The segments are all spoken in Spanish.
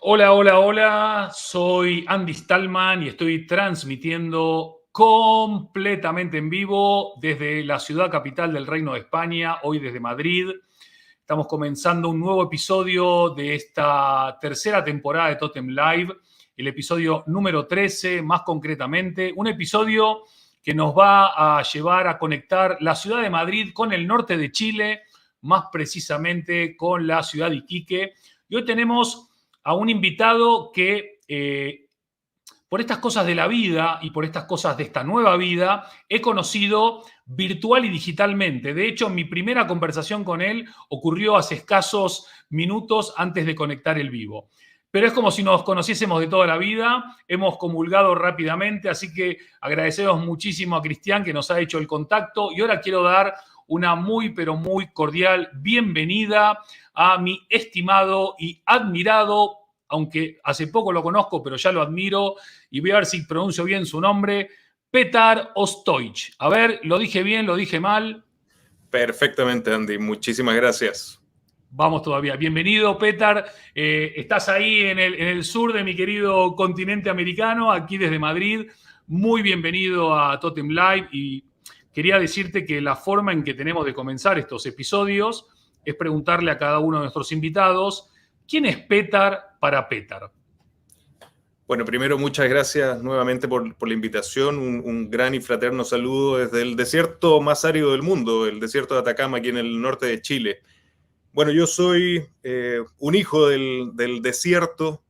Hola, hola, hola. Soy Andy Stallman y estoy transmitiendo completamente en vivo desde la ciudad capital del Reino de España, hoy desde Madrid. Estamos comenzando un nuevo episodio de esta tercera temporada de Totem Live, el episodio número 13, más concretamente, un episodio que nos va a llevar a conectar la ciudad de Madrid con el norte de Chile, más precisamente con la ciudad de Iquique. Y hoy tenemos a un invitado que por estas cosas de la vida y por estas cosas de esta nueva vida he conocido virtual y digitalmente. De hecho, mi primera conversación con él ocurrió hace escasos minutos antes de conectar el vivo. Pero es como si nos conociésemos de toda la vida, hemos comulgado rápidamente, así que agradecemos muchísimo a Cristian que nos ha hecho el contacto y ahora quiero dar una muy, pero muy cordial bienvenida a mi estimado y admirado, aunque hace poco lo conozco, pero ya lo admiro, y voy a ver si pronuncio bien su nombre, Petar Ostoich. A ver, ¿lo dije bien? ¿Lo dije mal? Perfectamente, Andy. Muchísimas gracias. Vamos todavía. Bienvenido, Petar. Estás ahí en el sur de mi querido continente americano, aquí desde Madrid. Muy bienvenido a Totem Live y quería decirte que la forma en que tenemos de comenzar estos episodios es preguntarle a cada uno de nuestros invitados, ¿quién es Petar para Petar? Bueno, primero, muchas gracias nuevamente por la invitación. Un gran y fraterno saludo desde el desierto más árido del mundo, el desierto de Atacama, aquí en el norte de Chile. Bueno, yo soy un hijo del desierto,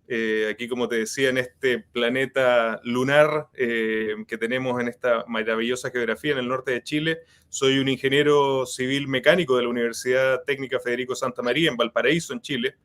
aquí como te decía, en este planeta lunar que tenemos en esta maravillosa geografía en el norte de Chile. Soy un ingeniero civil mecánico de la Universidad Técnica Federico Santa María en Valparaíso, en Chile.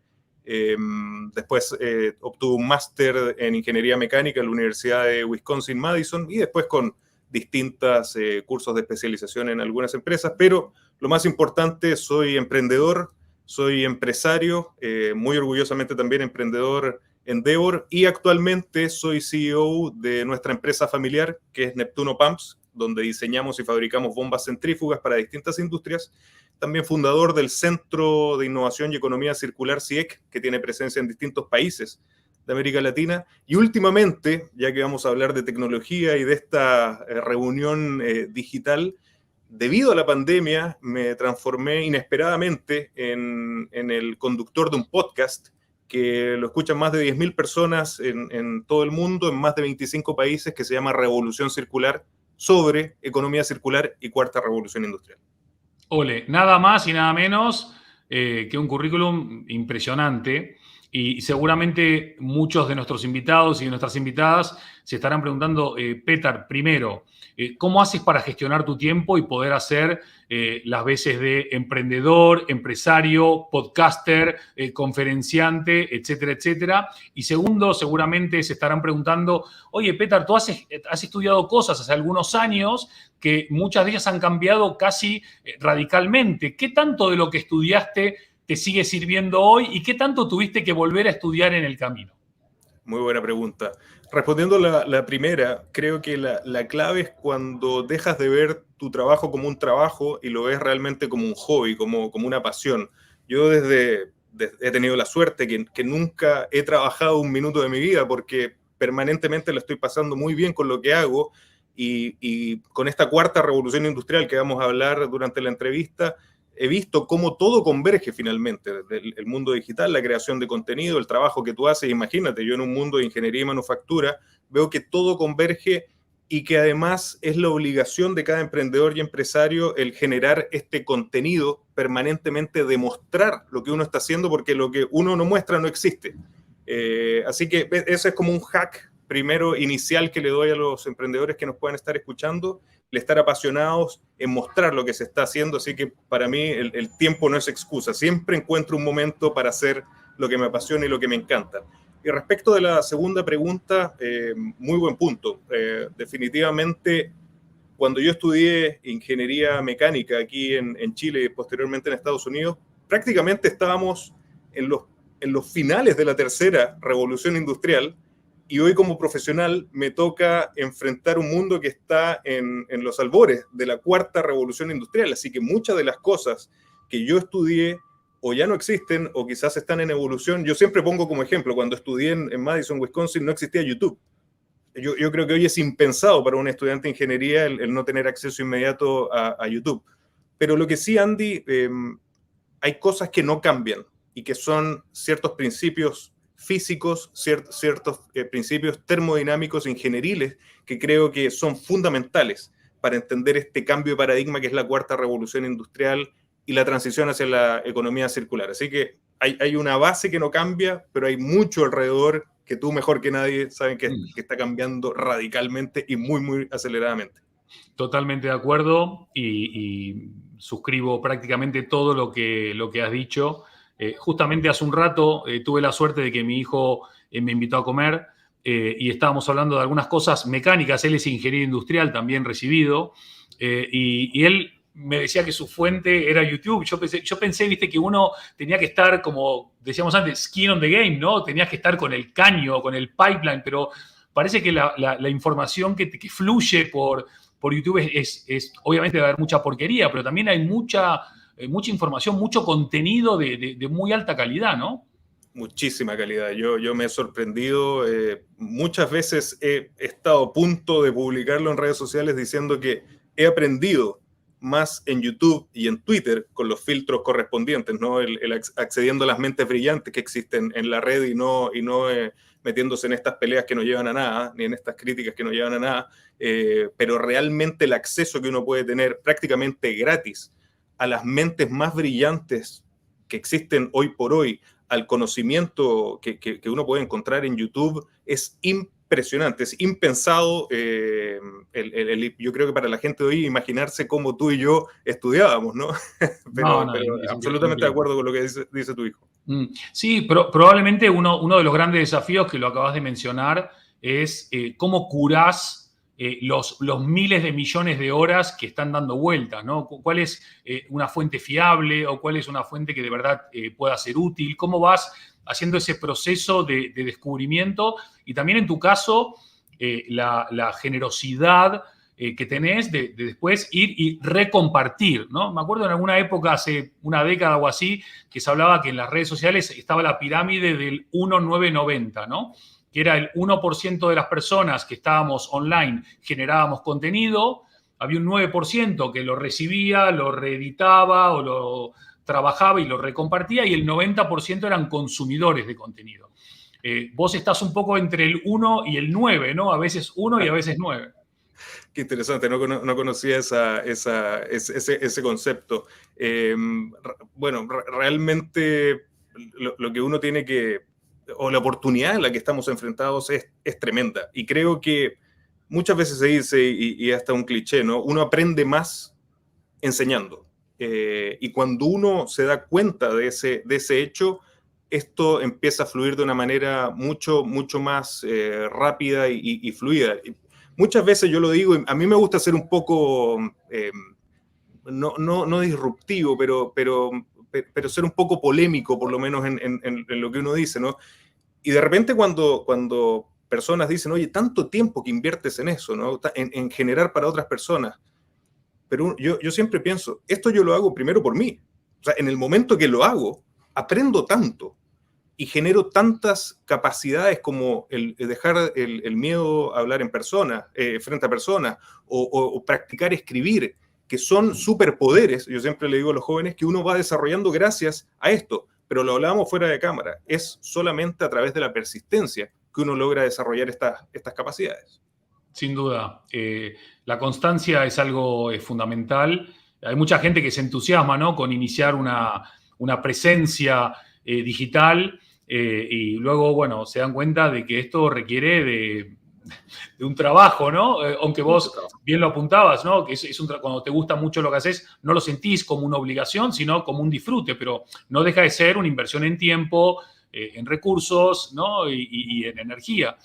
Después obtuve un máster en ingeniería mecánica en la Universidad de Wisconsin-Madison y después con distintos cursos de especialización en algunas empresas, pero lo más importante, soy emprendedor, soy empresario, muy orgullosamente también emprendedor Endeavor, y actualmente soy CEO de nuestra empresa familiar, que es Neptuno Pumps, donde diseñamos y fabricamos bombas centrífugas para distintas industrias. También fundador del Centro de Innovación y Economía Circular CIEC, que tiene presencia en distintos países de América Latina. Y últimamente, ya que vamos a hablar de tecnología y de esta reunión digital, debido a la pandemia me transformé inesperadamente en el conductor de un podcast que lo escuchan más de 10.000 personas en todo el mundo, en más de 25 países, que se llama Revolución Circular, sobre economía circular y cuarta revolución industrial. Ole, nada más y nada menos que un currículum impresionante y seguramente muchos de nuestros invitados y de nuestras invitadas se estarán preguntando, Petar, primero, ¿cómo haces para gestionar tu tiempo y poder hacer las veces de emprendedor, empresario, podcaster, conferenciante, etcétera, etcétera? Y segundo, seguramente se estarán preguntando, oye, Petar, tú has estudiado cosas hace algunos años que muchas de ellas han cambiado casi radicalmente. ¿Qué tanto de lo que estudiaste te sigue sirviendo hoy y qué tanto tuviste que volver a estudiar en el camino? Muy buena pregunta. Respondiendo la primera, creo que la clave es cuando dejas de ver tu trabajo como un trabajo y lo ves realmente como un hobby, como una pasión. Yo he tenido la suerte que nunca he trabajado un minuto de mi vida porque permanentemente lo estoy pasando muy bien con lo que hago y con esta cuarta revolución industrial que vamos a hablar durante la entrevista, he visto cómo todo converge finalmente, el mundo digital, la creación de contenido, el trabajo que tú haces. Imagínate, yo en un mundo de ingeniería y manufactura veo que todo converge y que además es la obligación de cada emprendedor y empresario el generar este contenido permanentemente, demostrar lo que uno está haciendo, porque lo que uno no muestra no existe. Así que ese es como un hack primero inicial que le doy a los emprendedores que nos puedan estar escuchando, el estar apasionados en mostrar lo que se está haciendo. Así que para mí el tiempo no es excusa, siempre encuentro un momento para hacer lo que me apasiona y lo que me encanta. Y respecto de la segunda pregunta, muy buen punto. Definitivamente, cuando yo estudié ingeniería mecánica aquí en Chile y posteriormente en Estados Unidos, prácticamente estábamos en los finales de la tercera revolución industrial, y hoy como profesional me toca enfrentar un mundo que está en los albores de la cuarta revolución industrial. Así que muchas de las cosas que yo estudié o ya no existen o quizás están en evolución. Yo siempre pongo como ejemplo, cuando estudié en Madison, Wisconsin, no existía YouTube. Yo creo que hoy es impensado para un estudiante de ingeniería el no tener acceso inmediato a YouTube. Pero lo que sí, Andy, hay cosas que no cambian y que son ciertos principios físicos, ciertos principios termodinámicos, ingenieriles, que creo que son fundamentales para entender este cambio de paradigma que es la cuarta revolución industrial y la transición hacia la economía circular. Así que hay una base que no cambia, pero hay mucho alrededor que tú mejor que nadie saben que está cambiando radicalmente y muy, muy aceleradamente. Totalmente de acuerdo y suscribo prácticamente todo lo que has dicho. Justamente hace un rato tuve la suerte de que mi hijo me invitó a comer y estábamos hablando de algunas cosas mecánicas. Él es ingeniero industrial también recibido y él me decía que su fuente era YouTube. Yo pensé, viste, que uno tenía que estar, como decíamos antes, skin on the game, ¿no? Tenías que estar con el caño, con el pipeline, pero parece que la información que fluye por YouTube es obviamente va a haber mucha porquería, pero también hay mucha información, mucho contenido de muy alta calidad, ¿no? Muchísima calidad. Yo me he sorprendido. Muchas veces he estado a punto de publicarlo en redes sociales diciendo que he aprendido más en YouTube y en Twitter con los filtros correspondientes, ¿no? Accediendo a las mentes brillantes que existen en la red y no metiéndose en estas peleas que no llevan a nada, ni en estas críticas que no llevan a nada, pero realmente el acceso que uno puede tener prácticamente gratis a las mentes más brillantes que existen hoy por hoy, al conocimiento que uno puede encontrar en YouTube, es impresionante, es impensado. Yo creo que para la gente de hoy imaginarse cómo tú y yo estudiábamos, ¿no? pero absolutamente de acuerdo con lo que dice tu hijo. Sí, probablemente uno de los grandes desafíos que lo acabas de mencionar es cómo curás los miles de millones de horas que están dando vueltas, ¿no? ¿Cuál es una fuente fiable o cuál es una fuente que de verdad pueda ser útil? ¿Cómo vas haciendo ese proceso de descubrimiento? Y también en tu caso, la generosidad que tenés de después ir y recompartir, ¿no? Me acuerdo en alguna época, hace una década o así, que se hablaba que en las redes sociales estaba la pirámide del 1-9-90, ¿no? Que era el 1% de las personas que estábamos online generábamos contenido, había un 9% que lo recibía, lo reeditaba o lo trabajaba y lo recompartía, y el 90% eran consumidores de contenido. Vos estás un poco entre el 1 y el 9, ¿no? A veces 1 y a veces 9. Qué interesante, no conocía ese concepto. Bueno, realmente lo que uno tiene que, o la oportunidad en la que estamos enfrentados es tremenda. Y creo que muchas veces se dice, y hasta un cliché, ¿no? Uno aprende más enseñando. Y cuando uno se da cuenta de ese hecho, esto empieza a fluir de una manera mucho más rápida y fluida. Muchas veces yo lo digo, a mí me gusta ser un poco, no disruptivo, pero ser un poco polémico, por lo menos en lo que uno dice, ¿no? Y de repente cuando personas dicen, oye, tanto tiempo que inviertes en eso, ¿no? En generar para otras personas. Pero yo siempre pienso, esto yo lo hago primero por mí. O sea, en el momento que lo hago, aprendo tanto y genero tantas capacidades como el dejar el miedo a hablar en persona, frente a personas, o practicar escribir, que son superpoderes. Yo siempre le digo a los jóvenes que uno va desarrollando gracias a esto, pero lo hablábamos fuera de cámara. Es solamente a través de la persistencia que uno logra desarrollar estas capacidades. Sin duda. La constancia es algo fundamental. Hay mucha gente que se entusiasma, ¿no?, con iniciar una presencia digital y luego, bueno, se dan cuenta de que esto requiere de un trabajo, ¿no? Aunque vos bien lo apuntabas, ¿no? Que cuando te gusta mucho lo que haces, no lo sentís como una obligación, sino como un disfrute, pero no deja de ser una inversión en tiempo, en recursos, ¿no? Y en energía.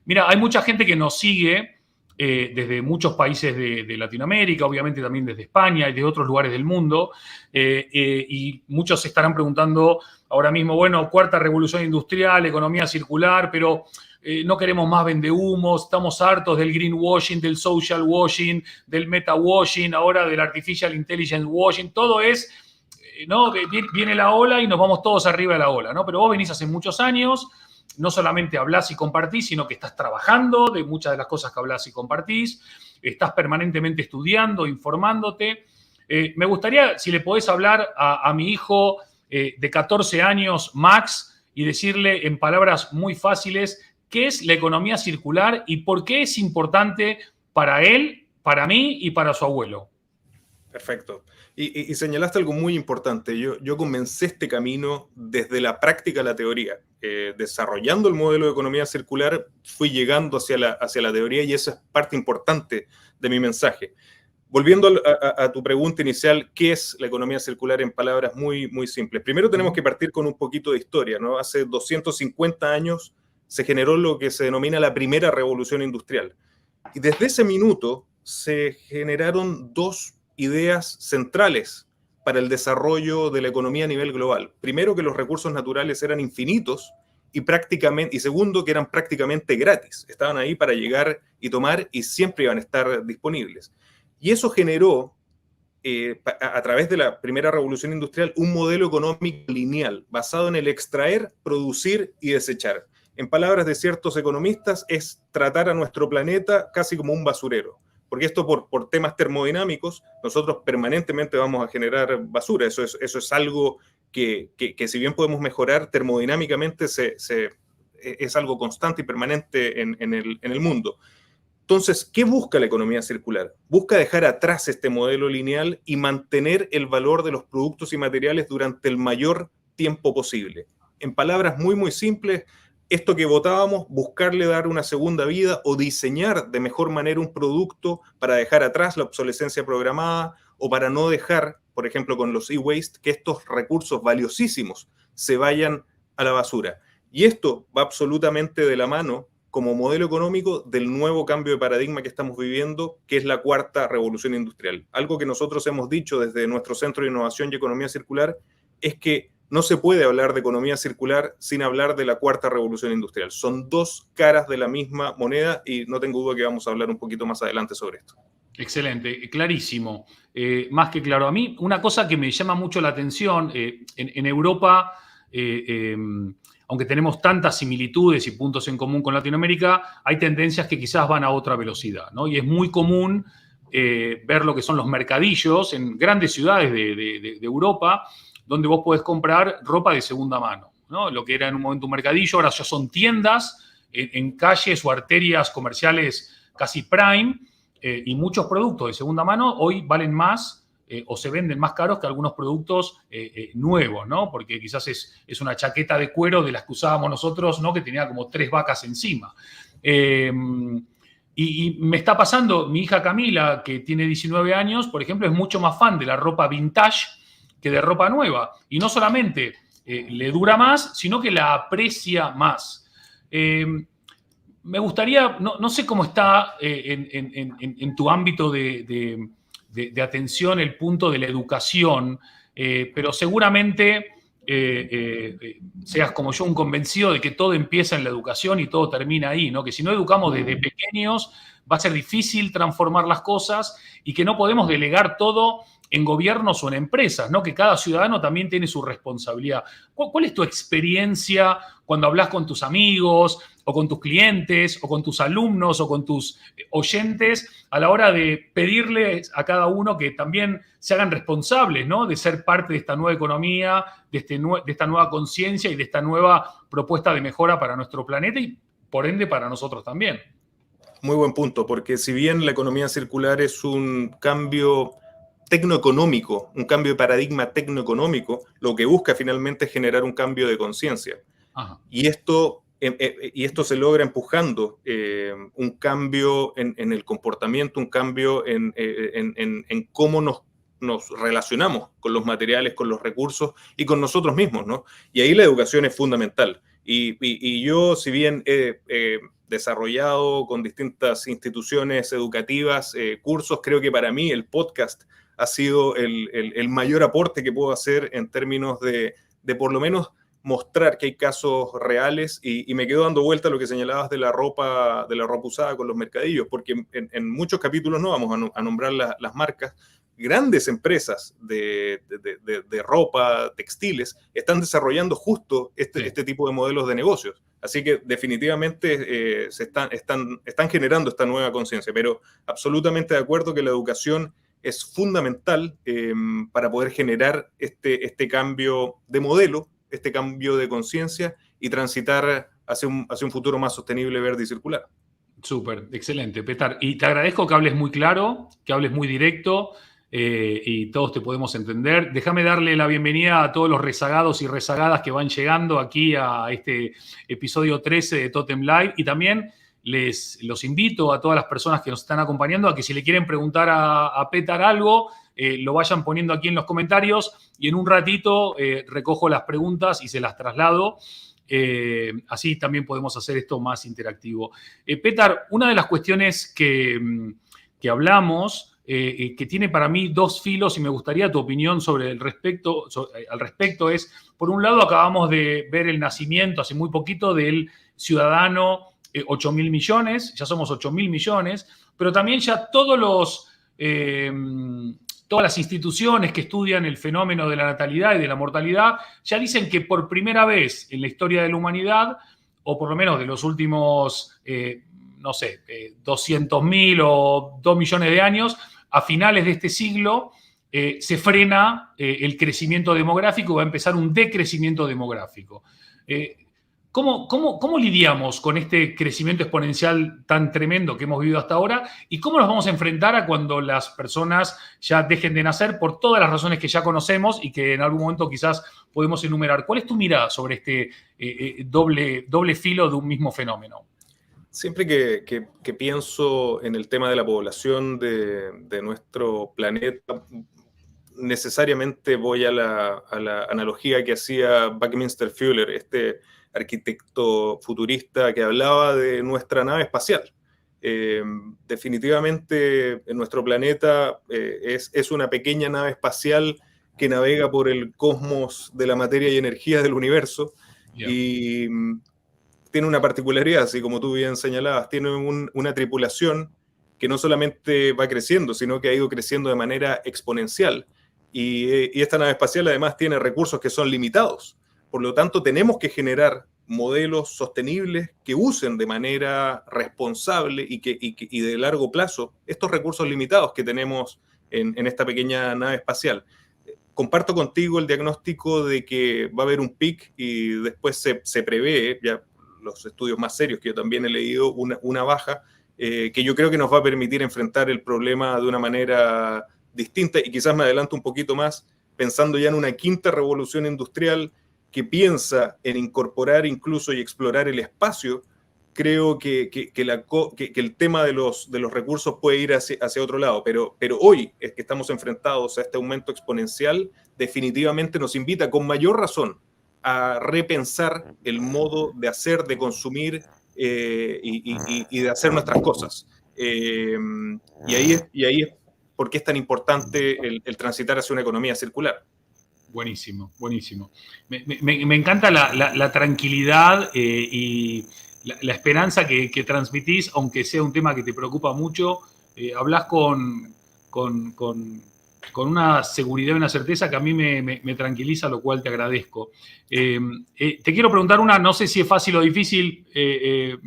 Mira, hay mucha gente que nos sigue desde muchos países de Latinoamérica, obviamente también desde España y de otros lugares del mundo, y muchos se estarán preguntando ahora mismo, bueno, cuarta revolución industrial, economía circular, pero no queremos más vendehumos, estamos hartos del greenwashing, del social washing, del meta washing, ahora del artificial intelligence washing, todo es ¿no? Viene la ola y nos vamos todos arriba de la ola, ¿no? Pero vos venís hace muchos años, no solamente hablás y compartís, sino que estás trabajando de muchas de las cosas que hablás y compartís, estás permanentemente estudiando, informándote. Me gustaría, si le podés hablar a mi hijo de 14 años, Max, y decirle en palabras muy fáciles qué es la economía circular y por qué es importante para él, para mí y para su abuelo. Perfecto. Y señalaste algo muy importante. Yo comencé este camino desde la práctica a la teoría. Desarrollando el modelo de economía circular, fui llegando hacia la teoría y esa es parte importante de mi mensaje. Volviendo a tu pregunta inicial, ¿qué es la economía circular en palabras muy, muy simples? Primero tenemos que partir con un poquito de historia, ¿no? Hace 250 años se generó lo que se denomina la primera revolución industrial. Y desde ese minuto se generaron dos ideas centrales para el desarrollo de la economía a nivel global. Primero, que los recursos naturales eran infinitos y segundo, que eran prácticamente gratis. Estaban ahí para llegar y tomar y siempre iban a estar disponibles. Y eso generó, a través de la primera revolución industrial, un modelo económico lineal basado en el extraer, producir y desechar. En palabras de ciertos economistas, es tratar a nuestro planeta casi como un basurero. Porque esto por temas termodinámicos, nosotros permanentemente vamos a generar basura. Eso es algo que si bien podemos mejorar termodinámicamente, es algo constante y permanente en el mundo. Entonces, ¿qué busca la economía circular? Busca dejar atrás este modelo lineal y mantener el valor de los productos y materiales durante el mayor tiempo posible. En palabras muy, muy simples, esto que votábamos, buscarle dar una segunda vida o diseñar de mejor manera un producto para dejar atrás la obsolescencia programada o para no dejar, por ejemplo, con los e-waste, que estos recursos valiosísimos se vayan a la basura. Y esto va absolutamente de la mano como modelo económico del nuevo cambio de paradigma que estamos viviendo, que es la cuarta revolución industrial. Algo que nosotros hemos dicho desde nuestro Centro de Innovación y Economía Circular es que no se puede hablar de economía circular sin hablar de la cuarta revolución industrial. Son dos caras de la misma moneda y no tengo duda que vamos a hablar un poquito más adelante sobre esto. Excelente, clarísimo. Más que claro. A mí, una cosa que me llama mucho la atención, en Europa, aunque tenemos tantas similitudes y puntos en común con Latinoamérica, hay tendencias que quizás van a otra velocidad, ¿no? Y es muy común ver lo que son los mercadillos en grandes ciudades de Europa, donde vos podés comprar ropa de segunda mano, ¿no? Lo que era en un momento un mercadillo, ahora ya son tiendas en calles o arterias comerciales casi prime, y muchos productos de segunda mano hoy valen más o se venden más caros que algunos productos nuevos, ¿no? Porque quizás es una chaqueta de cuero de las que usábamos nosotros, ¿no? Que tenía como 3 vacas encima. Y me está pasando, mi hija Camila, que tiene 19 años, por ejemplo, es mucho más fan de la ropa vintage que de ropa nueva. Y no solamente le dura más, sino que la aprecia más. Me gustaría, no sé cómo está en tu ámbito de atención el punto de la educación, pero seguramente seas como yo un convencido de que todo empieza en la educación y todo termina ahí, ¿no? Que si no educamos desde pequeños va a ser difícil transformar las cosas y que no podemos delegar todo en gobiernos o en empresas, ¿no? Que cada ciudadano también tiene su responsabilidad. ¿Cuál es tu experiencia cuando hablas con tus amigos o con tus clientes o con tus alumnos o con tus oyentes a la hora de pedirles a cada uno que también se hagan responsables, ¿no? De ser parte de esta nueva economía, de esta nueva conciencia y de esta nueva propuesta de mejora para nuestro planeta y por ende para nosotros también? Muy buen punto, porque si bien la economía circular es un cambio tecnoeconómico, un cambio de paradigma tecnoeconómico, lo que busca finalmente es generar un cambio de conciencia. Y esto se logra empujando un cambio en el comportamiento, un cambio en cómo nos relacionamos con los materiales, con los recursos y con nosotros mismos, ¿no? Y ahí la educación es fundamental. Y yo, si bien he desarrollado con distintas instituciones educativas cursos, creo que para mí el podcast ha sido el mayor aporte que puedo hacer en términos de por lo menos mostrar que hay casos reales y me quedo dando vuelta a lo que señalabas de la ropa usada con los mercadillos, porque en muchos capítulos no vamos a nombrar las marcas, grandes empresas de ropa, textiles, están desarrollando justo este tipo de modelos de negocios. Así que definitivamente están generando esta nueva conciencia, pero absolutamente de acuerdo que la educación es fundamental para poder generar este cambio de modelo, este cambio de conciencia y transitar hacia un futuro más sostenible, verde y circular. Súper, excelente, Petar. Y te agradezco que hables muy claro, que hables muy directo y todos te podemos entender. Déjame darle la bienvenida a todos los rezagados y rezagadas que van llegando aquí a este episodio 13 de Totem Live y también los invito a todas las personas que nos están acompañando a que si le quieren preguntar a Petar algo, lo vayan poniendo aquí en los comentarios y en un ratito recojo las preguntas y se las traslado. Así también podemos hacer esto más interactivo. Petar, una de las cuestiones que hablamos, que tiene para mí dos filos y me gustaría tu opinión al respecto es, por un lado, acabamos de ver el nacimiento hace muy poquito del ciudadano 8.000 millones, ya somos 8.000 millones, pero también ya todas las instituciones que estudian el fenómeno de la natalidad y de la mortalidad ya dicen que por primera vez en la historia de la humanidad, o por lo menos de los últimos, 200.000 o 2 millones de años, a finales de este siglo se frena el crecimiento demográfico y va a empezar un decrecimiento demográfico. ¿Cómo lidiamos con este crecimiento exponencial tan tremendo que hemos vivido hasta ahora? ¿Y cómo nos vamos a enfrentar a cuando las personas ya dejen de nacer por todas las razones que ya conocemos y que en algún momento quizás podemos enumerar? ¿Cuál es tu mirada sobre este doble filo de un mismo fenómeno? Siempre que pienso en el tema de la población de nuestro planeta, necesariamente voy a la analogía que hacía Buckminster Fuller, este arquitecto futurista que hablaba de nuestra nave espacial. Definitivamente nuestro planeta es una pequeña nave espacial que navega por el cosmos de la materia y energía del universo. Yeah. Y tiene una particularidad, así como tú bien señalabas, tiene una tripulación que no solamente va creciendo, sino que ha ido creciendo de manera exponencial. Y esta nave espacial además tiene recursos que son limitados. Por lo tanto, tenemos que generar modelos sostenibles que usen de manera responsable y de largo plazo estos recursos limitados que tenemos en esta pequeña nave espacial. Comparto contigo el diagnóstico de que va a haber un pic y después se prevé, ya los estudios más serios que yo también he leído, una baja que yo creo que nos va a permitir enfrentar el problema de una manera distinta y quizás me adelanto un poquito más, pensando ya en una quinta revolución industrial que piensa en incorporar incluso y explorar el espacio. Creo que el tema de los recursos puede ir hacia otro lado, pero hoy es que estamos enfrentados a este aumento exponencial, definitivamente nos invita con mayor razón a repensar el modo de hacer, de consumir y de hacer nuestras cosas. Y ahí es por qué es tan importante el transitar hacia una economía circular. Buenísimo, buenísimo. Me encanta la tranquilidad y la esperanza que transmitís, aunque sea un tema que te preocupa mucho. Hablás con una seguridad y una certeza que a mí me tranquiliza, lo cual te agradezco. Te quiero preguntar no sé si es fácil o difícil,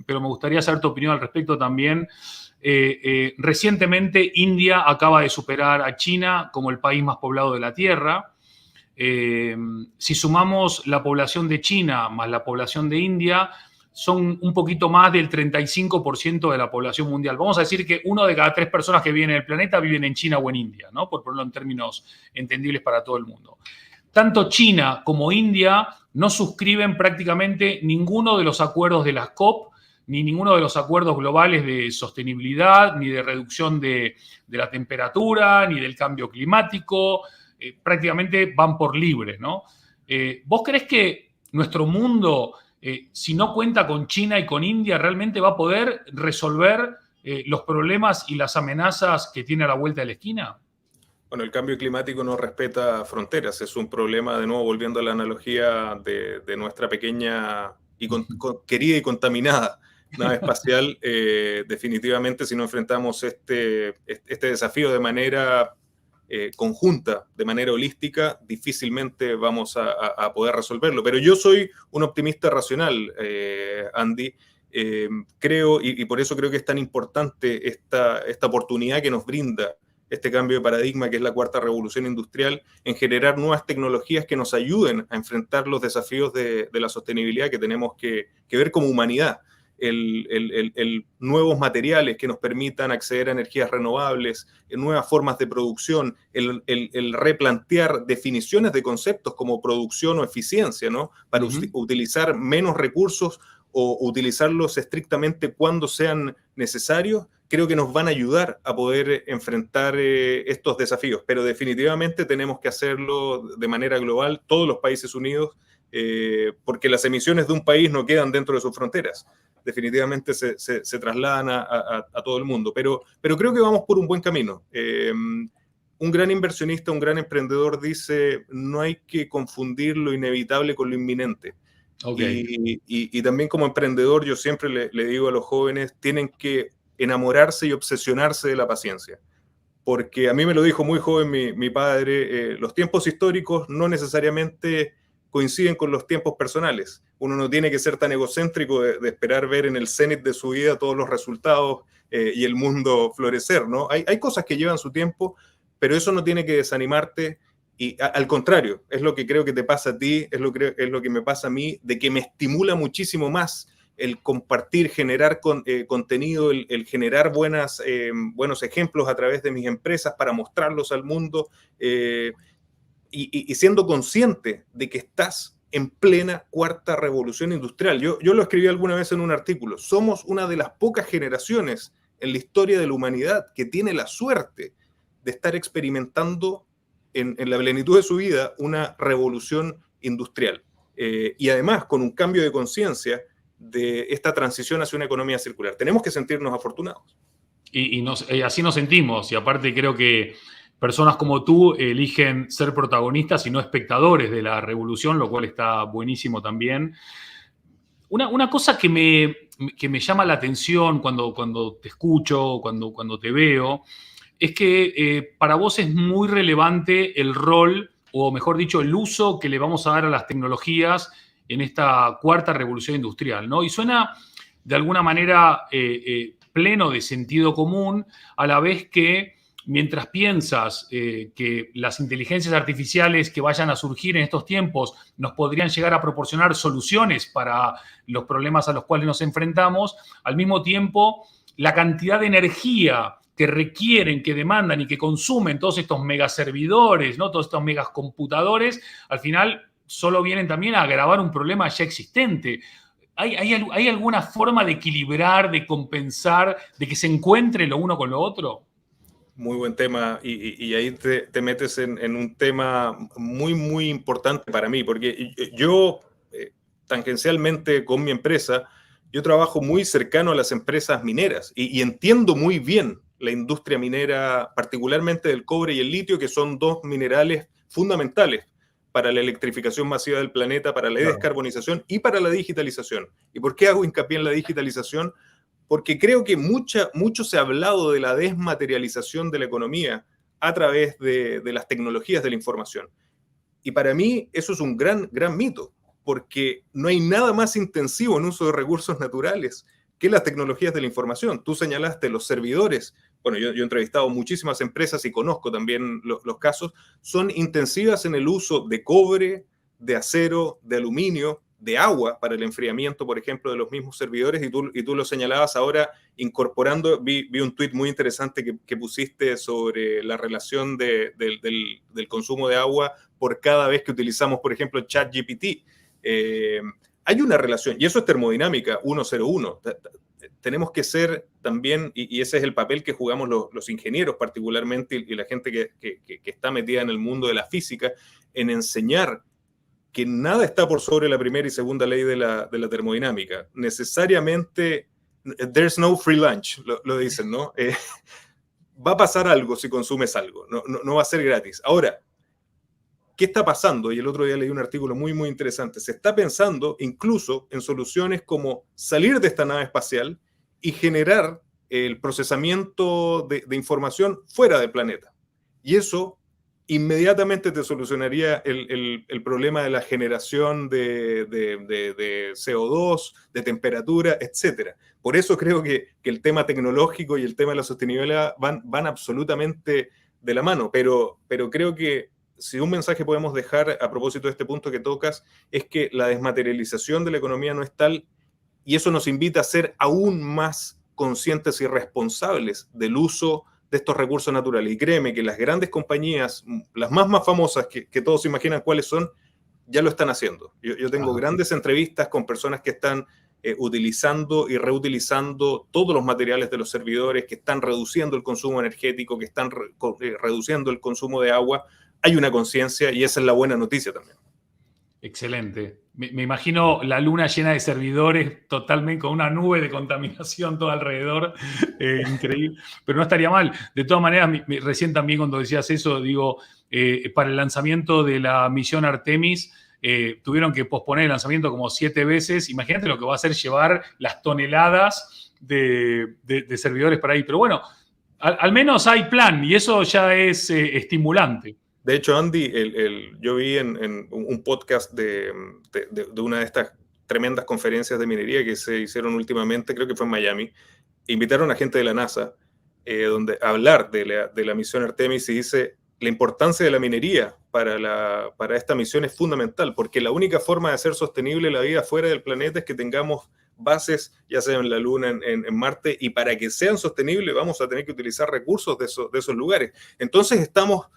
pero me gustaría saber tu opinión al respecto también. Recientemente India acaba de superar a China como el país más poblado de la Tierra. Si sumamos la población de China más la población de India, son un poquito más del 35% de la población mundial. Vamos a decir que 1 de cada 3 personas que viven en el planeta viven en China o en India, ¿no? Por ponerlo en términos entendibles para todo el mundo. Tanto China como India no suscriben prácticamente ninguno de los acuerdos de las COP, ni ninguno de los acuerdos globales de sostenibilidad, ni de reducción de la temperatura, ni del cambio climático. Prácticamente van por libre, ¿no? ¿Vos creés que nuestro mundo, si no cuenta con China y con India, realmente va a poder resolver los problemas y las amenazas que tiene a la vuelta de la esquina? Bueno, el cambio climático no respeta fronteras. Es un problema, de nuevo, volviendo a la analogía de nuestra pequeña y querida y contaminada nave espacial. Definitivamente, si no enfrentamos este desafío de manera conjunta, de manera holística, difícilmente vamos a poder resolverlo. Pero yo soy un optimista racional, Andy. Creo, y por eso creo que es tan importante esta oportunidad que nos brinda este cambio de paradigma, que es la cuarta revolución industrial, en generar nuevas tecnologías que nos ayuden a enfrentar los desafíos de la sostenibilidad que tenemos que ver como humanidad. Nuevos materiales que nos permitan acceder a energías renovables, nuevas formas de producción, el replantear definiciones de conceptos como producción o eficiencia, ¿no? Para utilizar menos recursos o utilizarlos estrictamente cuando sean necesarios, creo que nos van a ayudar a poder enfrentar estos desafíos. Pero definitivamente tenemos que hacerlo de manera global, todos los países unidos, porque las emisiones de un país no quedan dentro de sus fronteras. Definitivamente se trasladan a todo el mundo. Pero creo que vamos por un buen camino. Un gran inversionista, un gran emprendedor dice, no hay que confundir lo inevitable con lo inminente. Okay. Y también como emprendedor yo siempre le digo a los jóvenes, tienen que enamorarse y obsesionarse de la paciencia. Porque a mí me lo dijo muy joven mi padre, los tiempos históricos no necesariamente coinciden con los tiempos personales. Uno no tiene que ser tan egocéntrico de esperar ver en el cenit de su vida todos los resultados y el mundo florecer, ¿no? Hay cosas que llevan su tiempo, pero eso no tiene que desanimarte. Y al contrario, es lo que creo que te pasa a ti, es lo que me pasa a mí, de que me estimula muchísimo más el compartir, generar contenido, el generar buenos ejemplos a través de mis empresas para mostrarlos al mundo y siendo consciente de que estás en plena cuarta revolución industrial. Yo lo escribí alguna vez en un artículo. Somos una de las pocas generaciones en la historia de la humanidad que tiene la suerte de estar experimentando en la plenitud de su vida una revolución industrial y además con un cambio de conciencia de esta transición hacia una economía circular. Tenemos que sentirnos afortunados. Y así nos sentimos, y aparte creo que personas como tú eligen ser protagonistas y no espectadores de la revolución, lo cual está buenísimo también. Una cosa que me llama la atención cuando te escucho, cuando te veo, es que para vos es muy relevante el rol, o mejor dicho, el uso que le vamos a dar a las tecnologías en esta cuarta revolución industrial, ¿no? Y suena de alguna manera pleno de sentido común, a la vez que mientras piensas que las inteligencias artificiales que vayan a surgir en estos tiempos nos podrían llegar a proporcionar soluciones para los problemas a los cuales nos enfrentamos, al mismo tiempo la cantidad de energía que requieren, que demandan y que consumen todos estos megaservidores, ¿no? Todos estos megacomputadores, al final solo vienen también a agravar un problema ya existente. ¿Hay alguna forma de equilibrar, de compensar, de que se encuentre lo uno con lo otro? Muy buen tema, y ahí te metes en un tema muy, muy importante para mí, porque yo, tangencialmente con mi empresa, yo trabajo muy cercano a las empresas mineras y entiendo muy bien la industria minera, particularmente del cobre y el litio, que son dos minerales fundamentales para la electrificación masiva del planeta, para la descarbonización y para la digitalización. ¿Y por qué hago hincapié en la digitalización? Porque creo que mucho se ha hablado de la desmaterialización de la economía a través de las tecnologías de la información. Y para mí eso es un gran mito, porque no hay nada más intensivo en uso de recursos naturales que las tecnologías de la información. Tú señalaste los servidores. Bueno, yo he entrevistado muchísimas empresas y conozco también los casos. Son intensivas en el uso de cobre, de acero, de aluminio, de agua para el enfriamiento, por ejemplo, de los mismos servidores, y tú lo señalabas ahora incorporando, vi un tuit muy interesante que pusiste sobre la relación del consumo de agua por cada vez que utilizamos, por ejemplo, ChatGPT. Hay una relación, y eso es termodinámica 101. Tenemos que ser también, y ese es el papel que jugamos los ingenieros particularmente, y la gente que está metida en el mundo de la física, en enseñar que nada está por sobre la primera y segunda ley de la termodinámica. Necesariamente, there's no free lunch, lo dicen, ¿no? Va a pasar algo si consumes algo, no va a ser gratis. Ahora, ¿qué está pasando? Y el otro día leí un artículo muy, muy interesante. Se está pensando incluso en soluciones como salir de esta nave espacial y generar el procesamiento de información fuera del planeta. Y eso inmediatamente te solucionaría el problema de la generación de CO2, de temperatura, etc. Por eso creo que el tema tecnológico y el tema de la sostenibilidad van absolutamente de la mano, pero creo que si un mensaje podemos dejar a propósito de este punto que tocas, es que la desmaterialización de la economía no es tal, y eso nos invita a ser aún más conscientes y responsables del uso de estos recursos naturales. Y créeme que las grandes compañías, las más famosas, que todos se imaginan cuáles son, ya lo están haciendo. Yo tengo grandes entrevistas con personas que están utilizando y reutilizando todos los materiales de los servidores, que están reduciendo el consumo energético, que están reduciendo el consumo de agua. Hay una conciencia y esa es la buena noticia también. Excelente. Me imagino la luna llena de servidores, totalmente con una nube de contaminación todo alrededor. Increíble. Pero no estaría mal. De todas maneras, recién también cuando decías eso, digo, para el lanzamiento de la misión Artemis, tuvieron que posponer el lanzamiento como 7 veces. Imagínate lo que va a ser llevar las toneladas de servidores para ahí. Pero bueno, al menos hay plan y eso ya es estimulante. De hecho, Andy, yo vi en un podcast de una de estas tremendas conferencias de minería que se hicieron últimamente, creo que fue en Miami, invitaron a gente de la NASA donde a hablar de la misión Artemis, y dice, la importancia de la minería para esta misión es fundamental, porque la única forma de hacer sostenible la vida fuera del planeta es que tengamos bases, ya sea en la Luna, en Marte, y para que sean sostenibles vamos a tener que utilizar recursos de esos lugares. Entonces estamos,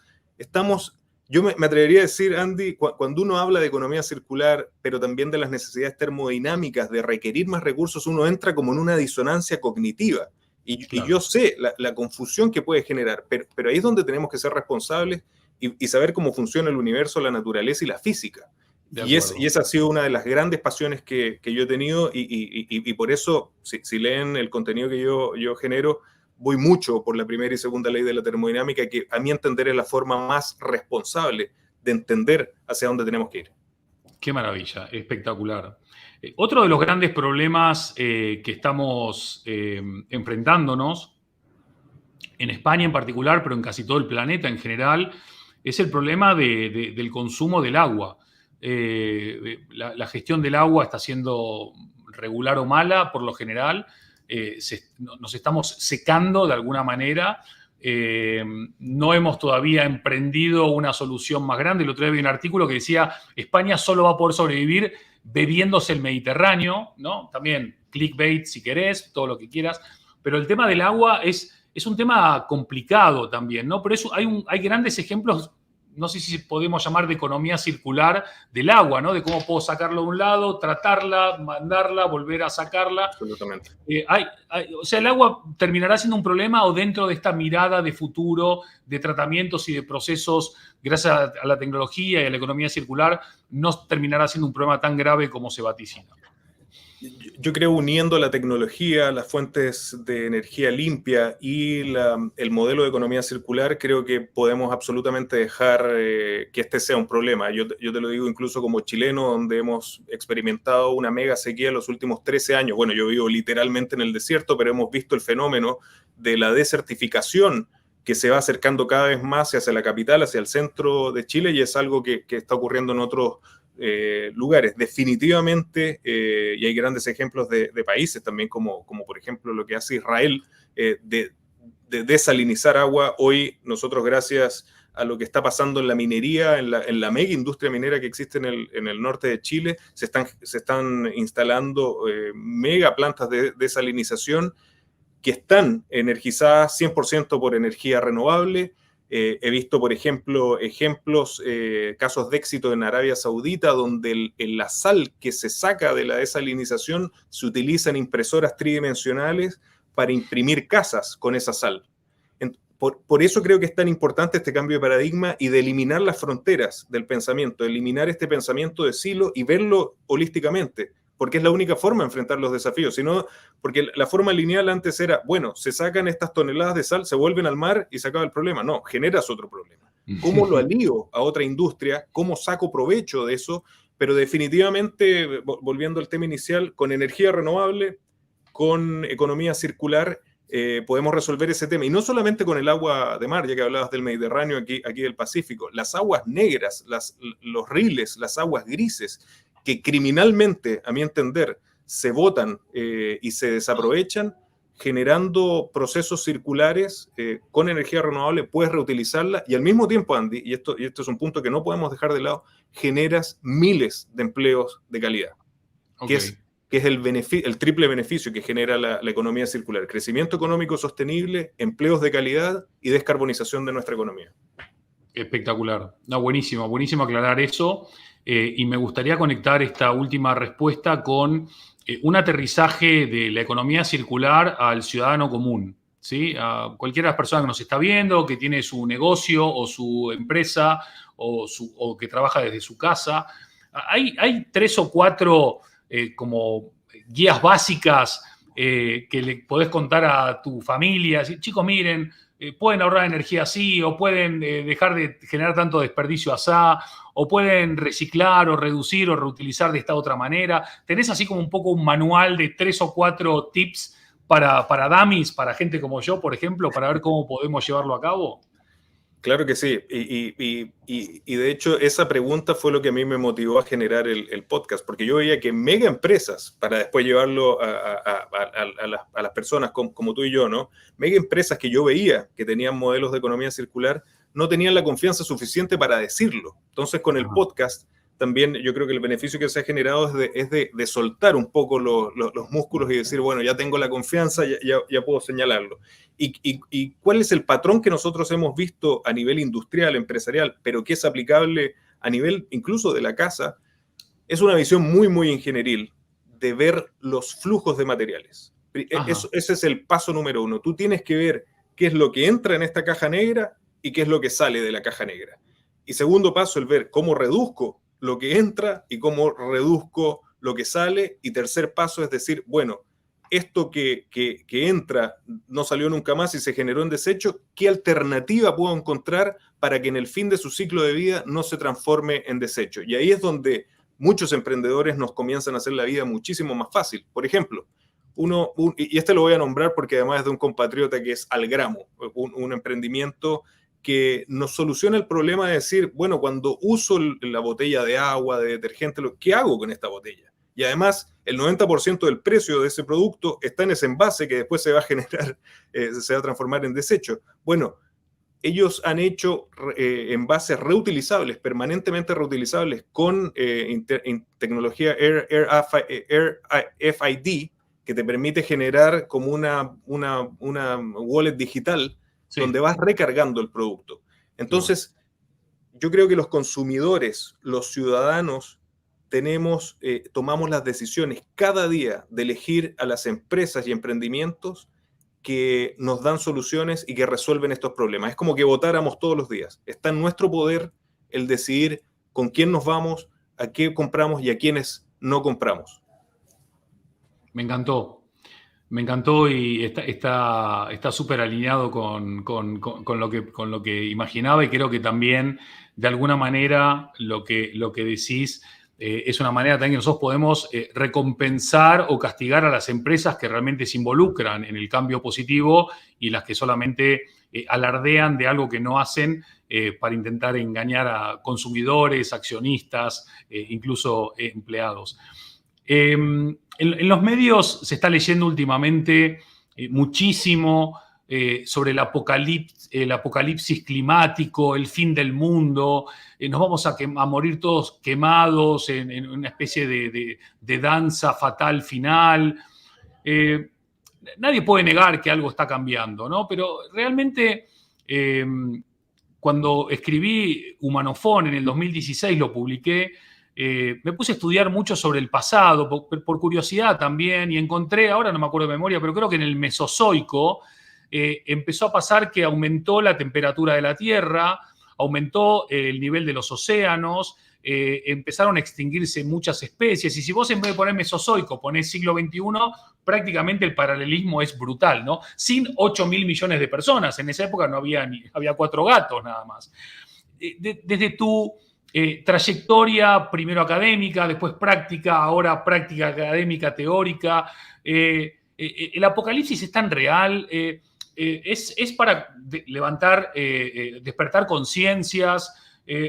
yo me atrevería a decir, Andy, cuando uno habla de economía circular, pero también de las necesidades termodinámicas, de requerir más recursos, uno entra como en una disonancia cognitiva. Y yo sé la confusión que puede generar, pero ahí es donde tenemos que ser responsables y saber cómo funciona el universo, la naturaleza y la física. Y esa ha sido una de las grandes pasiones que yo he tenido, y por eso, si leen el contenido que yo genero, voy mucho por la primera y segunda ley de la termodinámica, que a mi entender es la forma más responsable de entender hacia dónde tenemos que ir. Qué maravilla, espectacular. Otro de los grandes problemas que estamos enfrentándonos, en España en particular, pero en casi todo el planeta en general, es el problema del consumo del agua. La gestión del agua está siendo regular o mala por lo general. Nos estamos secando de alguna manera. No hemos todavía emprendido una solución más grande. El otro día vi un artículo que decía España solo va a poder sobrevivir bebiéndose el Mediterráneo, ¿no? También clickbait si querés, todo lo que quieras. Pero el tema del agua es un tema complicado también, ¿no? Por eso hay grandes ejemplos, no sé si podemos llamar de economía circular del agua, ¿no? De cómo puedo sacarlo de un lado, tratarla, mandarla, volver a sacarla. Absolutamente. O sea, el agua terminará siendo un problema, o dentro de esta mirada de futuro, de tratamientos y de procesos, gracias a la tecnología y a la economía circular, no terminará siendo un problema tan grave como se vaticina. Yo creo, uniendo la tecnología, las fuentes de energía limpia y el modelo de economía circular, creo que podemos absolutamente dejar que este sea un problema. Yo te lo digo incluso como chileno, donde hemos experimentado una mega sequía en los últimos 13 años. Bueno, yo vivo literalmente en el desierto, pero hemos visto el fenómeno de la desertificación que se va acercando cada vez más hacia la capital, hacia el centro de Chile, y es algo que está ocurriendo en otros lugares. Definitivamente, y hay grandes ejemplos de países también, como por ejemplo lo que hace Israel, de desalinizar agua. Hoy nosotros, gracias a lo que está pasando en la minería, en la mega industria minera que existe en el norte de Chile, se están instalando mega plantas de desalinización que están energizadas 100% por energía renovable. He visto, por ejemplo, ejemplos, casos de éxito en Arabia Saudita, donde la sal que se saca de la desalinización se utiliza en impresoras tridimensionales para imprimir casas con esa sal. Por eso creo que es tan importante este cambio de paradigma y de eliminar las fronteras del pensamiento, de eliminar este pensamiento de silo y verlo holísticamente, porque es la única forma de enfrentar los desafíos. Sino, porque la forma lineal antes era, bueno, se sacan estas toneladas de sal, se vuelven al mar y se acaba el problema. No, generas otro problema. ¿Cómo lo alío a otra industria? ¿Cómo saco provecho de eso? Pero definitivamente, volviendo al tema inicial, con energía renovable, con economía circular, podemos resolver ese tema. Y no solamente con el agua de mar, ya que hablabas del Mediterráneo, aquí del Pacífico, las aguas negras, los riles, las aguas grises, que criminalmente, a mi entender, se botan y se desaprovechan, generando procesos circulares con energía renovable, puedes reutilizarla y al mismo tiempo, Andy, y esto es un punto que no podemos dejar de lado, generas miles de empleos de calidad, que es el triple beneficio que genera la economía circular: crecimiento económico sostenible, empleos de calidad y descarbonización de nuestra economía. Espectacular. No, buenísimo, buenísimo aclarar eso. Y me gustaría conectar esta última respuesta con un aterrizaje de la economía circular al ciudadano común, ¿sí? A cualquiera de las personas que nos está viendo, que tiene su negocio o su empresa o que trabaja desde su casa. Hay 3 o 4 como guías básicas que le podés contar a tu familia. Chicos, miren, pueden ahorrar energía así, o pueden dejar de generar tanto desperdicio asá, o pueden reciclar o reducir o reutilizar de esta otra manera. ¿Tenés así como un poco un manual de 3 o 4 tips para dummies, para gente como yo, por ejemplo, para ver cómo podemos llevarlo a cabo? Claro que sí, y de hecho esa pregunta fue lo que a mí me motivó a generar el podcast, porque yo veía que mega empresas, para después llevarlo a las personas como tú y yo, ¿no? Mega empresas que yo veía que tenían modelos de economía circular, no tenían la confianza suficiente para decirlo. Entonces con el podcast también yo creo que el beneficio que se ha generado es de soltar un poco los músculos y decir, bueno, ya tengo la confianza, ya puedo señalarlo. ¿Y cuál es el patrón que nosotros hemos visto a nivel industrial, empresarial, pero que es aplicable a nivel incluso de la casa? Es una visión muy, muy ingenieril de ver los flujos de materiales. Ese es el paso número 1. Tú tienes que ver qué es lo que entra en esta caja negra y qué es lo que sale de la caja negra. Y segundo paso, el ver cómo reduzco lo que entra y cómo reduzco lo que sale. Y tercer paso es decir, bueno, esto que entra no salió nunca más y se generó en desecho, ¿qué alternativa puedo encontrar para que en el fin de su ciclo de vida no se transforme en desecho? Y ahí es donde muchos emprendedores nos comienzan a hacer la vida muchísimo más fácil. Por ejemplo, y este lo voy a nombrar porque además es de un compatriota que es Algramo, un emprendimiento que nos soluciona el problema de decir, bueno, cuando uso la botella de agua, de detergente, ¿qué hago con esta botella? Y además, el 90% del precio de ese producto está en ese envase que después se va a generar, se va a transformar en desecho. Bueno, ellos han hecho envases reutilizables, permanentemente reutilizables, con tecnología RFID, que te permite generar como una wallet digital, sí, donde vas recargando el producto. Entonces, yo creo que los consumidores, los ciudadanos, tomamos las decisiones cada día de elegir a las empresas y emprendimientos que nos dan soluciones y que resuelven estos problemas. Es como que votáramos todos los días. Está en nuestro poder el decidir con quién nos vamos, a qué compramos y a quiénes no compramos. Me encantó y está súper alineado con lo que imaginaba, y creo que también de alguna manera lo que decís es una manera también que nosotros podemos recompensar o castigar a las empresas que realmente se involucran en el cambio positivo y las que solamente alardean de algo que no hacen para intentar engañar a consumidores, accionistas, incluso empleados. En los medios se está leyendo últimamente muchísimo sobre el apocalipsis climático, el fin del mundo. Nos vamos a morir todos quemados en una especie de danza fatal final. Nadie puede negar que algo está cambiando, ¿no? Pero realmente, cuando escribí Humanofón en el 2016, lo publiqué, me puse a estudiar mucho sobre el pasado, por curiosidad también, y encontré, ahora no me acuerdo de memoria, pero creo que en el Mesozoico empezó a pasar que aumentó la temperatura de la Tierra, aumentó el nivel de los océanos, empezaron a extinguirse muchas especies, y si vos en vez de poner Mesozoico ponés siglo XXI, prácticamente el paralelismo es brutal, ¿no? Sin 8.000 millones de personas, en esa época no había 4 gatos nada más. Desde tu trayectoria, primero académica, después práctica, ahora práctica académica, teórica, ¿El apocalipsis es tan real? ¿Es para levantar, despertar conciencias?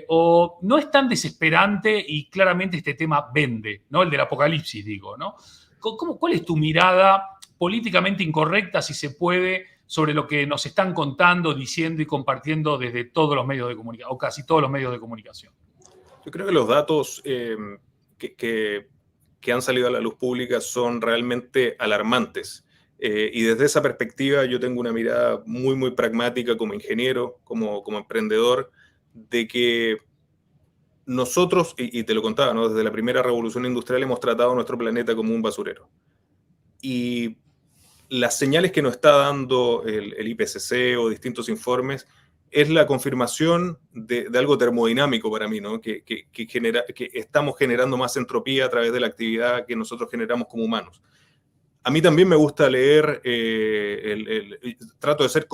¿O no es tan desesperante y claramente este tema vende, ¿no? El del apocalipsis, digo, ¿no? ¿Cuál es tu mirada políticamente incorrecta, si se puede, sobre lo que nos están contando, diciendo y compartiendo desde todos los medios de comunicación, o casi todos los medios de comunicación? Yo creo que los datos que, que, que han salido a la luz pública son realmente alarmantes. Y desde esa perspectiva yo tengo una mirada muy, muy pragmática como ingeniero, como emprendedor, de que nosotros, y te lo contaba, ¿no? Desde la primera revolución industrial hemos tratado a nuestro planeta como un basurero. Y las señales que nos está dando el IPCC o distintos informes es la confirmación de algo termodinámico para mí, ¿no? Que estamos generando más entropía a través de la actividad que nosotros generamos como humanos. A mí también me gusta leer, trato de ser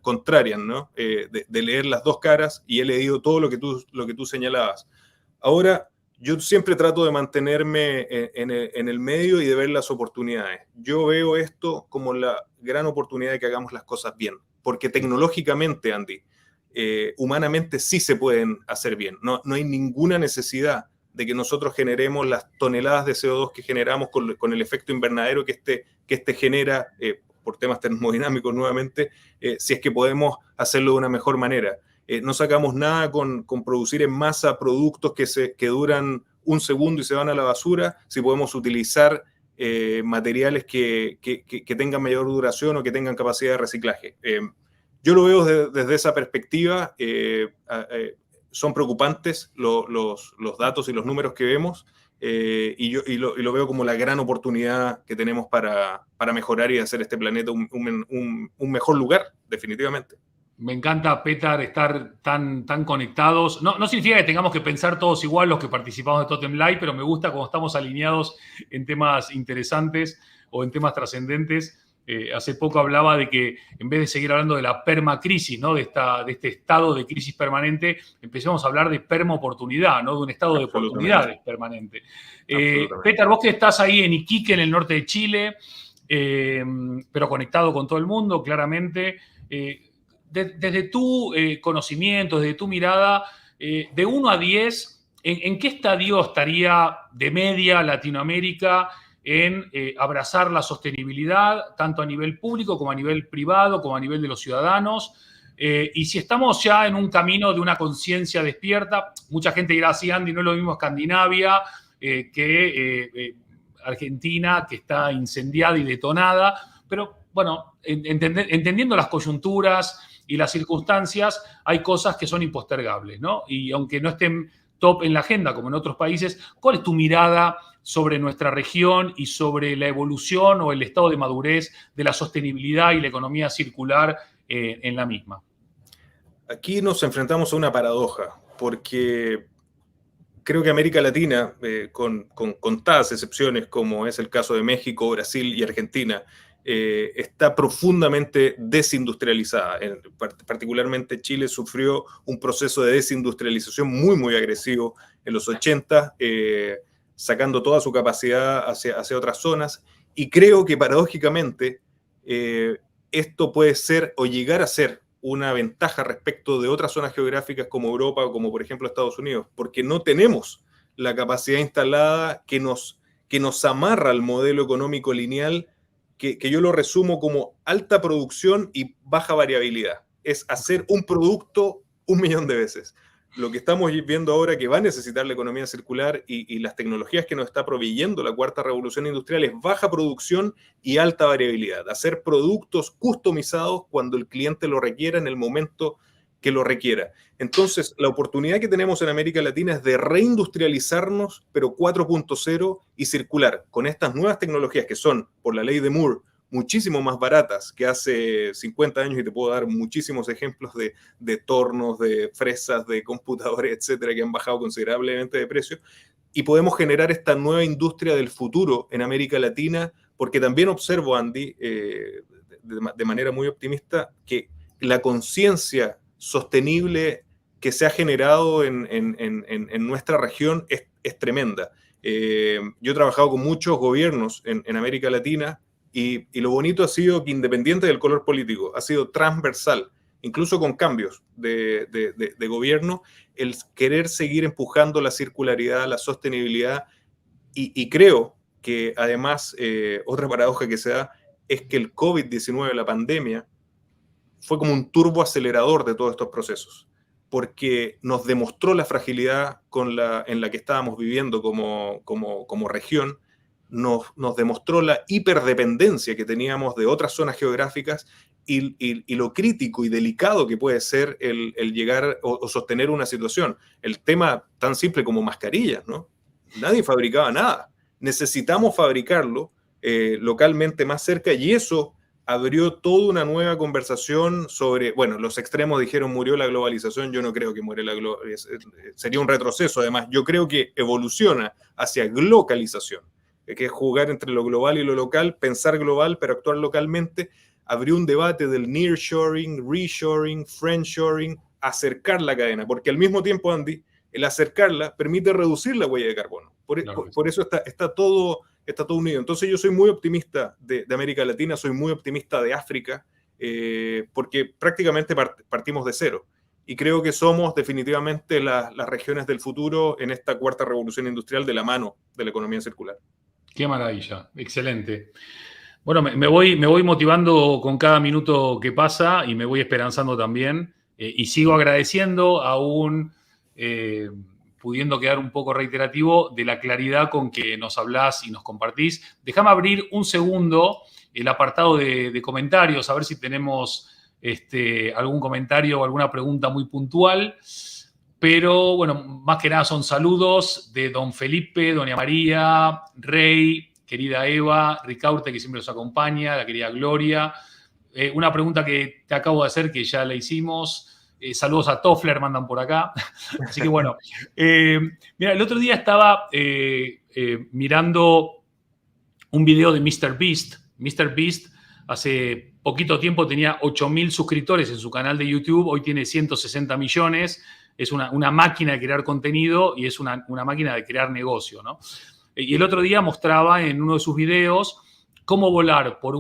contrarian, ¿no? De leer las dos caras, y he leído todo lo que tú señalabas. Ahora, yo siempre trato de mantenerme en el medio y de ver las oportunidades. Yo veo esto como la gran oportunidad de que hagamos las cosas bien, porque tecnológicamente, Andy, humanamente sí se pueden hacer bien. No hay ninguna necesidad de que nosotros generemos las toneladas de CO2 que generamos con el efecto invernadero que este genera, por temas termodinámicos nuevamente, si es que podemos hacerlo de una mejor manera. No sacamos nada con producir en masa productos que duran un segundo y se van a la basura, si podemos utilizar materiales que tengan mayor duración o que tengan capacidad de reciclaje. Yo lo veo desde esa perspectiva. Son preocupantes los datos y los números que vemos, y lo veo como la gran oportunidad que tenemos para mejorar y hacer este planeta un mejor lugar, definitivamente. Me encanta, Petar, estar tan conectados. No significa que tengamos que pensar todos igual los que participamos de Totem Live, pero me gusta cómo estamos alineados en temas interesantes o en temas trascendentes. Hace poco hablaba de que en vez de seguir hablando de la permacrisis, ¿no? de este estado de crisis permanente, empecemos a hablar de permaoportunidad, ¿no? De un estado de oportunidades permanente. Petar, vos que estás ahí en Iquique, en el norte de Chile, pero conectado con todo el mundo, claramente. Desde tu conocimiento, desde tu mirada, de 1 a 10, ¿en qué estadio estaría de media Latinoamérica en abrazar la sostenibilidad, tanto a nivel público como a nivel privado, como a nivel de los ciudadanos? Y si estamos ya en un camino de una conciencia despierta, mucha gente dirá, sí, Andy, no es lo mismo Escandinavia que Argentina, que está incendiada y detonada, pero bueno, entendiendo las coyunturas y las circunstancias, hay cosas que son impostergables, ¿no? Y aunque no estén top en la agenda como en otros países, ¿cuál es tu mirada sobre nuestra región y sobre la evolución o el estado de madurez de la sostenibilidad y la economía circular en la misma? Aquí nos enfrentamos a una paradoja, porque creo que América Latina, con contadas excepciones, como es el caso de México, Brasil y Argentina, está profundamente desindustrializada. Particularmente Chile sufrió un proceso de desindustrialización muy, muy agresivo en los 80, sacando toda su capacidad hacia otras zonas. Y creo que paradójicamente esto puede ser o llegar a ser una ventaja respecto de otras zonas geográficas como Europa o como por ejemplo Estados Unidos, porque no tenemos la capacidad instalada que nos amarra al modelo económico lineal, que yo lo resumo como alta producción y baja variabilidad. Es hacer un producto 1.000.000 de veces. Lo que estamos viendo ahora que va a necesitar la economía circular y las tecnologías que nos está proveyendo la cuarta revolución industrial es baja producción y alta variabilidad. Hacer productos customizados cuando el cliente lo requiera en el momento que lo requiera. Entonces, la oportunidad que tenemos en América Latina es de reindustrializarnos, pero 4.0 y circular con estas nuevas tecnologías que son, por la ley de Moore, muchísimo más baratas que hace 50 años, y te puedo dar muchísimos ejemplos de tornos, de fresas, de computadores, etcétera, que han bajado considerablemente de precio, y podemos generar esta nueva industria del futuro en América Latina, porque también observo, Andy, de manera muy optimista, que la conciencia sostenible que se ha generado en nuestra región es tremenda. Yo he trabajado con muchos gobiernos en América Latina, Y lo bonito ha sido que, independiente del color político, ha sido transversal, incluso con cambios de gobierno, el querer seguir empujando la circularidad, la sostenibilidad. Y creo que además, otra paradoja que se da es que el COVID-19, la pandemia, fue como un turboacelerador de todos estos procesos, porque nos demostró la fragilidad en la que estábamos viviendo como región, nos demostró la hiperdependencia que teníamos de otras zonas geográficas y lo crítico y delicado que puede ser el llegar o sostener una situación. El tema tan simple como mascarillas, ¿no? Nadie fabricaba nada. Necesitamos fabricarlo localmente más cerca, y eso abrió toda una nueva conversación sobre, bueno, los extremos dijeron murió la globalización. Yo no creo que muere la globalización, sería un retroceso. Además, yo creo que evoluciona hacia glocalización, que es jugar entre lo global y lo local, pensar global pero actuar localmente. Abrió un debate del nearshoring, reshoring, friendshoring, acercar la cadena, porque al mismo tiempo, Andy, el acercarla permite reducir la huella de carbono. Por eso está todo unido. Entonces yo soy muy optimista de América Latina, soy muy optimista de África, porque prácticamente partimos de cero. Y creo que somos definitivamente las regiones del futuro en esta cuarta revolución industrial de la mano de la economía circular. Qué maravilla, excelente. Bueno, me voy motivando con cada minuto que pasa y me voy esperanzando también. Y sigo agradeciendo, aún pudiendo quedar un poco reiterativo, de la claridad con que nos hablás y nos compartís. Déjame abrir un segundo el apartado de comentarios, a ver si tenemos algún comentario o alguna pregunta muy puntual. Pero, bueno, más que nada son saludos de don Felipe, doña María, Rey, querida Eva, Ricaurte, que siempre nos acompaña, la querida Gloria. Una pregunta que te acabo de hacer, que ya la hicimos. Saludos a Toffler, mandan por acá. Así que bueno. Mira, el otro día estaba mirando un video de MrBeast. MrBeast hace poquito tiempo tenía 8.000 suscriptores en su canal de YouTube, hoy tiene 160 millones. Es una máquina de crear contenido y es una máquina de crear negocio, ¿no? Y el otro día mostraba en uno de sus videos cómo volar por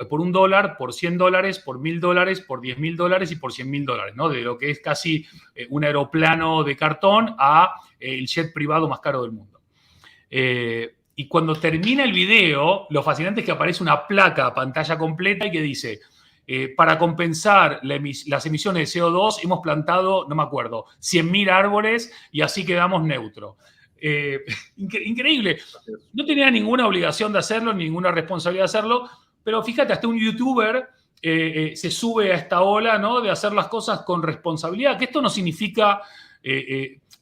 por $1, por $100, por $1.000, por $10.000 y por $100.000, ¿no? De lo que es casi un aeroplano de cartón a el jet privado más caro del mundo. Y cuando termina el video, lo fascinante es que aparece una placa a pantalla completa y que dice: para compensar las emisiones de CO2 hemos plantado, no me acuerdo, 100.000 árboles y así quedamos neutros. Increíble. No tenía ninguna obligación de hacerlo, ninguna responsabilidad de hacerlo, pero fíjate, hasta un youtuber se sube a esta ola, ¿no?, de hacer las cosas con responsabilidad, que esto no significa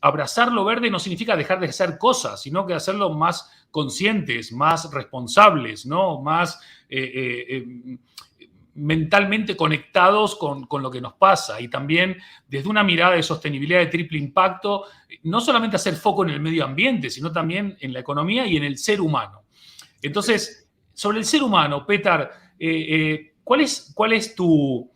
abrazar lo verde, no significa dejar de hacer cosas, sino que hacerlo más conscientes, más responsables, ¿no?, más mentalmente conectados con lo que nos pasa, y también desde una mirada de sostenibilidad de triple impacto, no solamente hacer foco en el medio ambiente, sino también en la economía y en el ser humano. Entonces, sobre el ser humano, Petar, ¿cuál es tu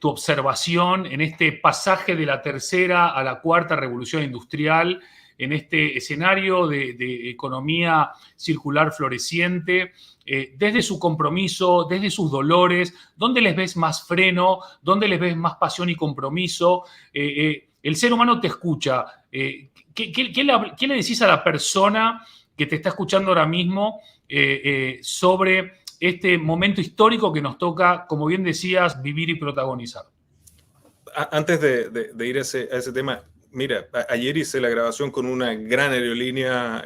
observación en este pasaje de la tercera a la cuarta revolución industrial, en este escenario de economía circular floreciente, desde su compromiso, desde sus dolores? ¿Dónde les ves más freno? ¿Dónde les ves más pasión y compromiso? El ser humano te escucha. ¿Qué le decís a la persona que te está escuchando ahora mismo sobre este momento histórico que nos toca, como bien decías, vivir y protagonizar? Antes de ir a ese tema, mira, ayer hice la grabación con una gran aerolínea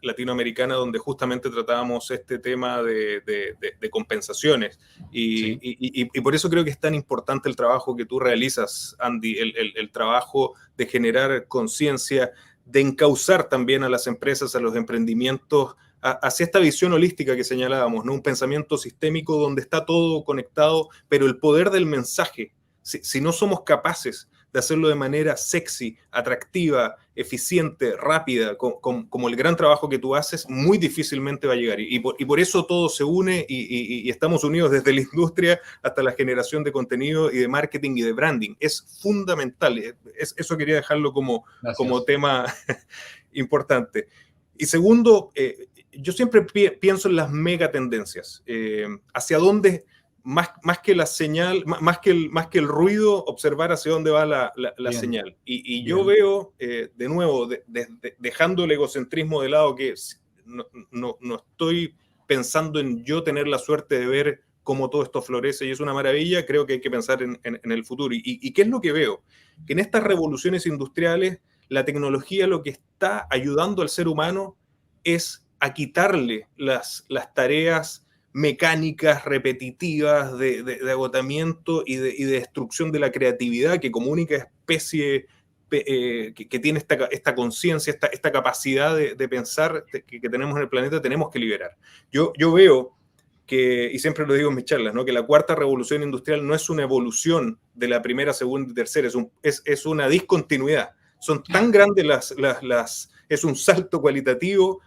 latinoamericana donde justamente tratábamos este tema de compensaciones. Sí. Y por eso creo que es tan importante el trabajo que tú realizas, Andy, el trabajo de generar conciencia, de encauzar también a las empresas, a los emprendimientos, hacia esta visión holística que señalábamos, ¿no? Un pensamiento sistémico donde está todo conectado, pero el poder del mensaje, si no somos capaces de hacerlo de manera sexy, atractiva, eficiente, rápida, como el gran trabajo que tú haces, muy difícilmente va a llegar. Y por eso todo se une y estamos unidos desde la industria hasta la generación de contenido y de marketing y de branding. Es fundamental. Eso quería dejarlo como tema importante. Y segundo, yo siempre pienso en las megatendencias. Hacia dónde, más que la señal, más que el ruido, observar hacia dónde va la señal. Y yo veo, de nuevo, dejando el egocentrismo de lado, que no estoy pensando en yo tener la suerte de ver cómo todo esto florece y es una maravilla. Creo que hay que pensar en el futuro. ¿Y qué es lo que veo? Que en estas revoluciones industriales, la tecnología lo que está ayudando al ser humano es a quitarle las tareas mecánicas, repetitivas, de agotamiento y de destrucción de la creatividad que como única especie que tiene esta conciencia, esta capacidad de pensar que tenemos en el planeta, tenemos que liberar. Yo veo que, y siempre lo digo en mis charlas, ¿no? Que la cuarta revolución industrial no es una evolución de la primera, segunda y tercera, es una discontinuidad. Son tan grandes es un salto cualitativo,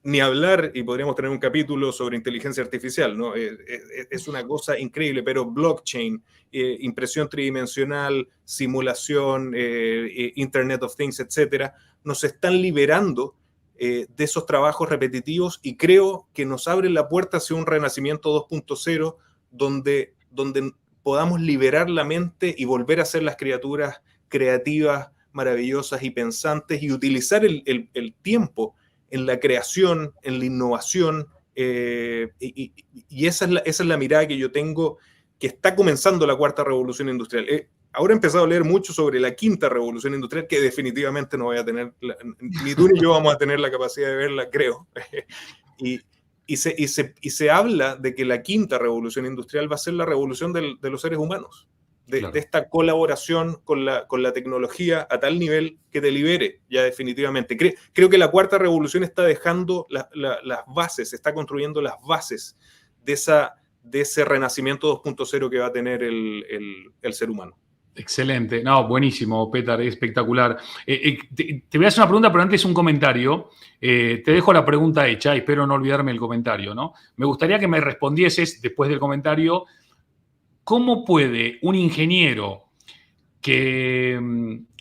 ni hablar, y podríamos tener un capítulo sobre inteligencia artificial, ¿no? Es una cosa increíble, pero blockchain, impresión tridimensional, simulación, Internet of Things, etcétera, nos están liberando de esos trabajos repetitivos y creo que nos abren la puerta hacia un renacimiento 2.0 donde podamos liberar la mente y volver a ser las criaturas creativas, maravillosas y pensantes y utilizar el tiempo en la creación, en la innovación, y esa es la mirada que yo tengo, que está comenzando la cuarta revolución industrial. Ahora he empezado a leer mucho sobre la quinta revolución industrial, que definitivamente no voy a tener, ni tú ni yo vamos a tener la capacidad de verla, creo. Y se habla de que la quinta revolución industrial va a ser la revolución de los seres humanos. De esta colaboración con la tecnología a tal nivel que te libere ya definitivamente. Creo que la cuarta revolución está dejando las bases, está construyendo las bases de ese renacimiento 2.0 que va a tener el ser humano. Excelente. No, buenísimo, Petar, espectacular. Te voy a hacer una pregunta, pero antes un comentario. Te dejo la pregunta hecha, espero no olvidarme el comentario, ¿no? Me gustaría que me respondieses después del comentario. ¿Cómo puede un ingeniero que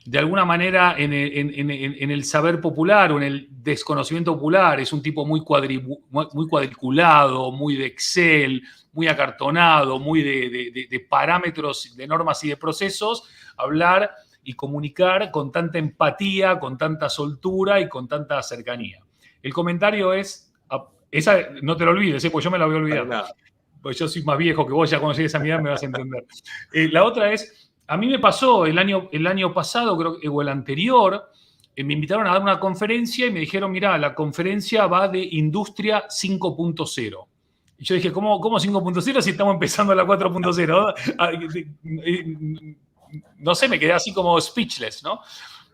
de alguna manera en el saber popular o en el desconocimiento popular es un tipo muy cuadriculado, muy de Excel, muy acartonado, muy de parámetros, de normas y de procesos, hablar y comunicar con tanta empatía, con tanta soltura y con tanta cercanía? El comentario es, esa no te lo olvides, pues yo me la voy a olvidar. Pues yo soy más viejo que vos, ya cuando llegues a mi edad me vas a entender. La otra es, a mí me pasó el año pasado, creo que, o el anterior, me invitaron a dar una conferencia y me dijeron, mirá, la conferencia va de Industria 5.0. Y yo dije, ¿cómo 5.0 si estamos empezando la 4.0? No sé, me quedé así como speechless, ¿no?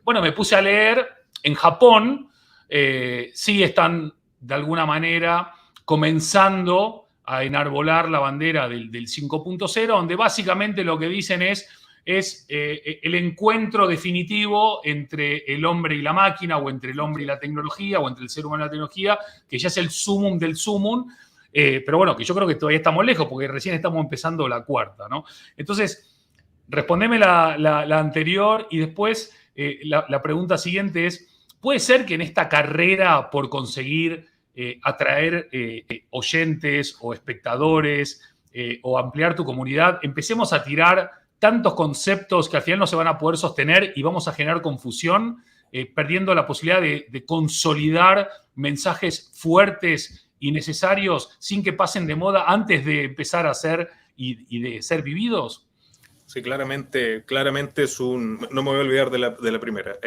Bueno, me puse a leer. En Japón sí están, de alguna manera, comenzando a enarbolar la bandera del 5.0, donde básicamente lo que dicen es el encuentro definitivo entre el hombre y la máquina, o entre el hombre y la tecnología, o entre el ser humano y la tecnología, que ya es el sumum del sumum, pero bueno, que yo creo que todavía estamos lejos, porque recién estamos empezando la cuarta, ¿no? Entonces, respondeme la anterior y después la pregunta siguiente es, ¿puede ser que en esta carrera por conseguir atraer oyentes o espectadores o ampliar tu comunidad, empecemos a tirar tantos conceptos que al final no se van a poder sostener y vamos a generar confusión, perdiendo la posibilidad de consolidar mensajes fuertes y necesarios sin que pasen de moda antes de empezar a ser y de ser vividos? Sí, claramente es no me voy a olvidar de la primera,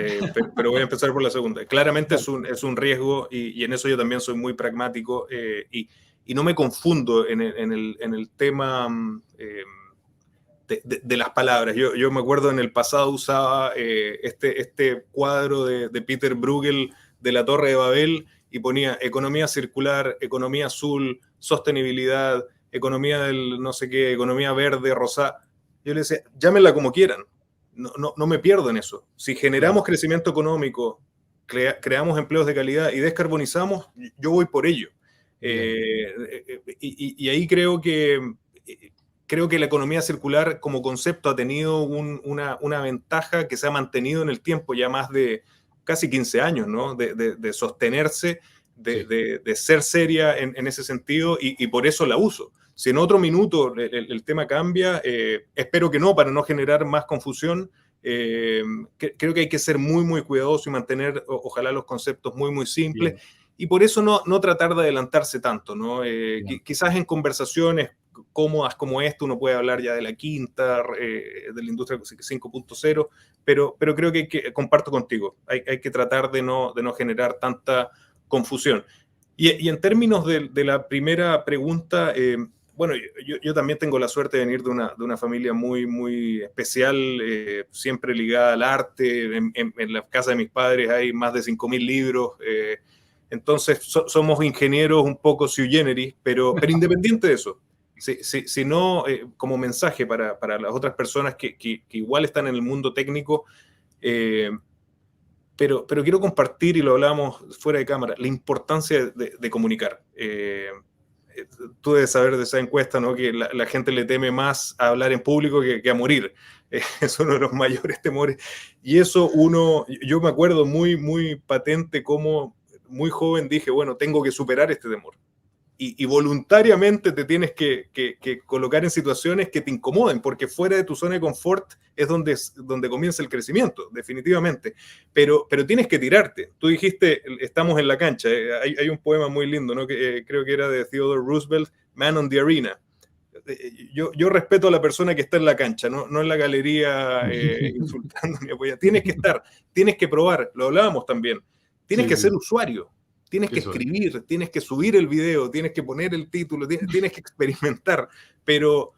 pero voy a empezar por la segunda. Claramente es un riesgo y en eso yo también soy muy pragmático y no me confundo en el tema de las palabras. Yo me acuerdo en el pasado usaba este cuadro de Peter Bruegel de la Torre de Babel y ponía economía circular, economía azul, sostenibilidad, economía del no sé qué, economía verde, rosada. Yo le decía, llámenla como quieran, no me pierdo en eso. Si generamos crecimiento económico, creamos empleos de calidad y descarbonizamos, yo voy por ello. Y ahí creo que la economía circular como concepto ha tenido una ventaja que se ha mantenido en el tiempo, ya más de casi 15 años, ¿no? De sostenerse, de ser seria en ese sentido y por eso la uso. Si en otro minuto el tema cambia, espero que no, para no generar más confusión. Creo que hay que ser muy, muy cuidadoso y mantener, ojalá, los conceptos muy, muy simples. Bien. Y por eso no tratar de adelantarse tanto, ¿no? Quizás en conversaciones cómodas como esta uno puede hablar ya de la quinta, de la industria 5.0, pero creo que comparto contigo. Hay que tratar de no generar tanta confusión. Y en términos de la primera pregunta, bueno, yo también tengo la suerte de venir de una familia muy, muy especial, siempre ligada al arte. En la casa de mis padres hay más de 5.000 libros. Entonces, somos ingenieros un poco sui generis, pero independiente de eso, si no, como mensaje para las otras personas que igual están en el mundo técnico, pero quiero compartir, y lo hablábamos fuera de cámara, la importancia de comunicar. Tú debes saber de esa encuesta, ¿no? Que la gente le teme más a hablar en público que a morir. Es uno de los mayores temores. Y eso yo me acuerdo muy, muy patente cómo muy joven dije, bueno, tengo que superar este temor. Y voluntariamente te tienes que colocar en situaciones que te incomoden, porque fuera de tu zona de confort es donde comienza el crecimiento, definitivamente. Pero tienes que tirarte. Tú dijiste, estamos en la cancha. Hay un poema muy lindo, ¿no? Que creo que era de Theodore Roosevelt, Man on the Arena. Yo respeto a la persona que está en la cancha, no en la galería insultando ni apoyando. Tienes que estar, tienes que probar, lo hablábamos también. Tienes que ser usuario. Tienes que escribir, tienes que subir el video, tienes que poner el título, tienes que experimentar, pero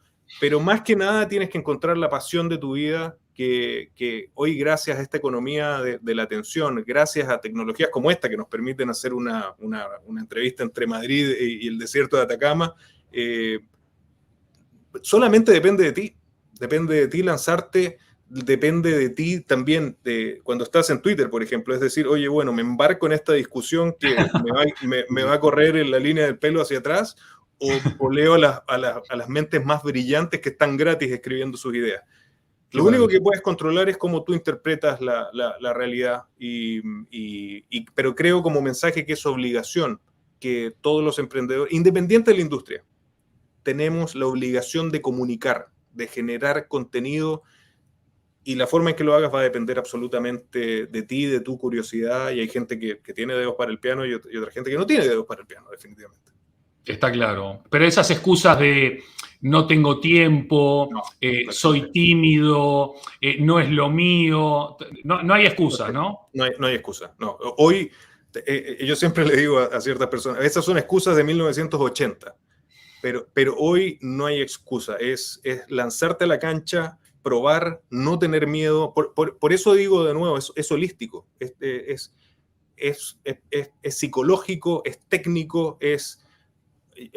más que nada tienes que encontrar la pasión de tu vida que hoy, gracias a esta economía de la atención, gracias a tecnologías como esta que nos permiten hacer una entrevista entre Madrid y el desierto de Atacama, solamente depende de ti lanzarte. Depende de ti también, cuando estás en Twitter, por ejemplo, es decir, oye, bueno, me embarco en esta discusión que me va a correr en la línea del pelo hacia atrás, o leo a las mentes más brillantes que están gratis escribiendo sus ideas. Lo único que puedes controlar es cómo tú interpretas la realidad, pero creo como mensaje que es obligación que todos los emprendedores, independiente de la industria, tenemos la obligación de comunicar, de generar contenido. Y la forma en que lo hagas va a depender absolutamente de ti, de tu curiosidad. Y hay gente que tiene dedos para el piano y otra gente que no tiene dedos para el piano, definitivamente. Está claro. Pero esas excusas de no tengo tiempo, soy tímido, no es lo mío, no hay excusa, ¿no? No hay excusa. No. Hoy, yo siempre le digo a ciertas personas, esas son excusas de 1980. Pero hoy no hay excusa. Es lanzarte a la cancha, probar, no tener miedo. Por eso digo de nuevo, es holístico, es psicológico, es técnico, es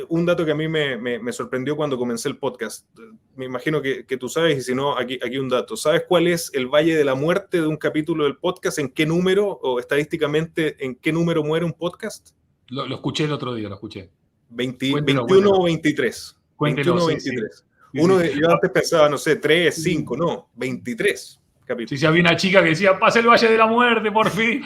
un dato que a mí me sorprendió cuando comencé el podcast. Me imagino que tú sabes, y si no, aquí un dato. ¿Sabes cuál es el valle de la muerte de un capítulo del podcast? ¿En qué número, o estadísticamente, en qué número muere un podcast? Lo escuché el otro día, lo escuché. 21 o 23. Cuéntelo, 21 o 23. Yo antes pensaba, no sé, 3, 5, no, 23 capítulos. Sí, había una chica que decía, pasa el Valle de la Muerte, por fin.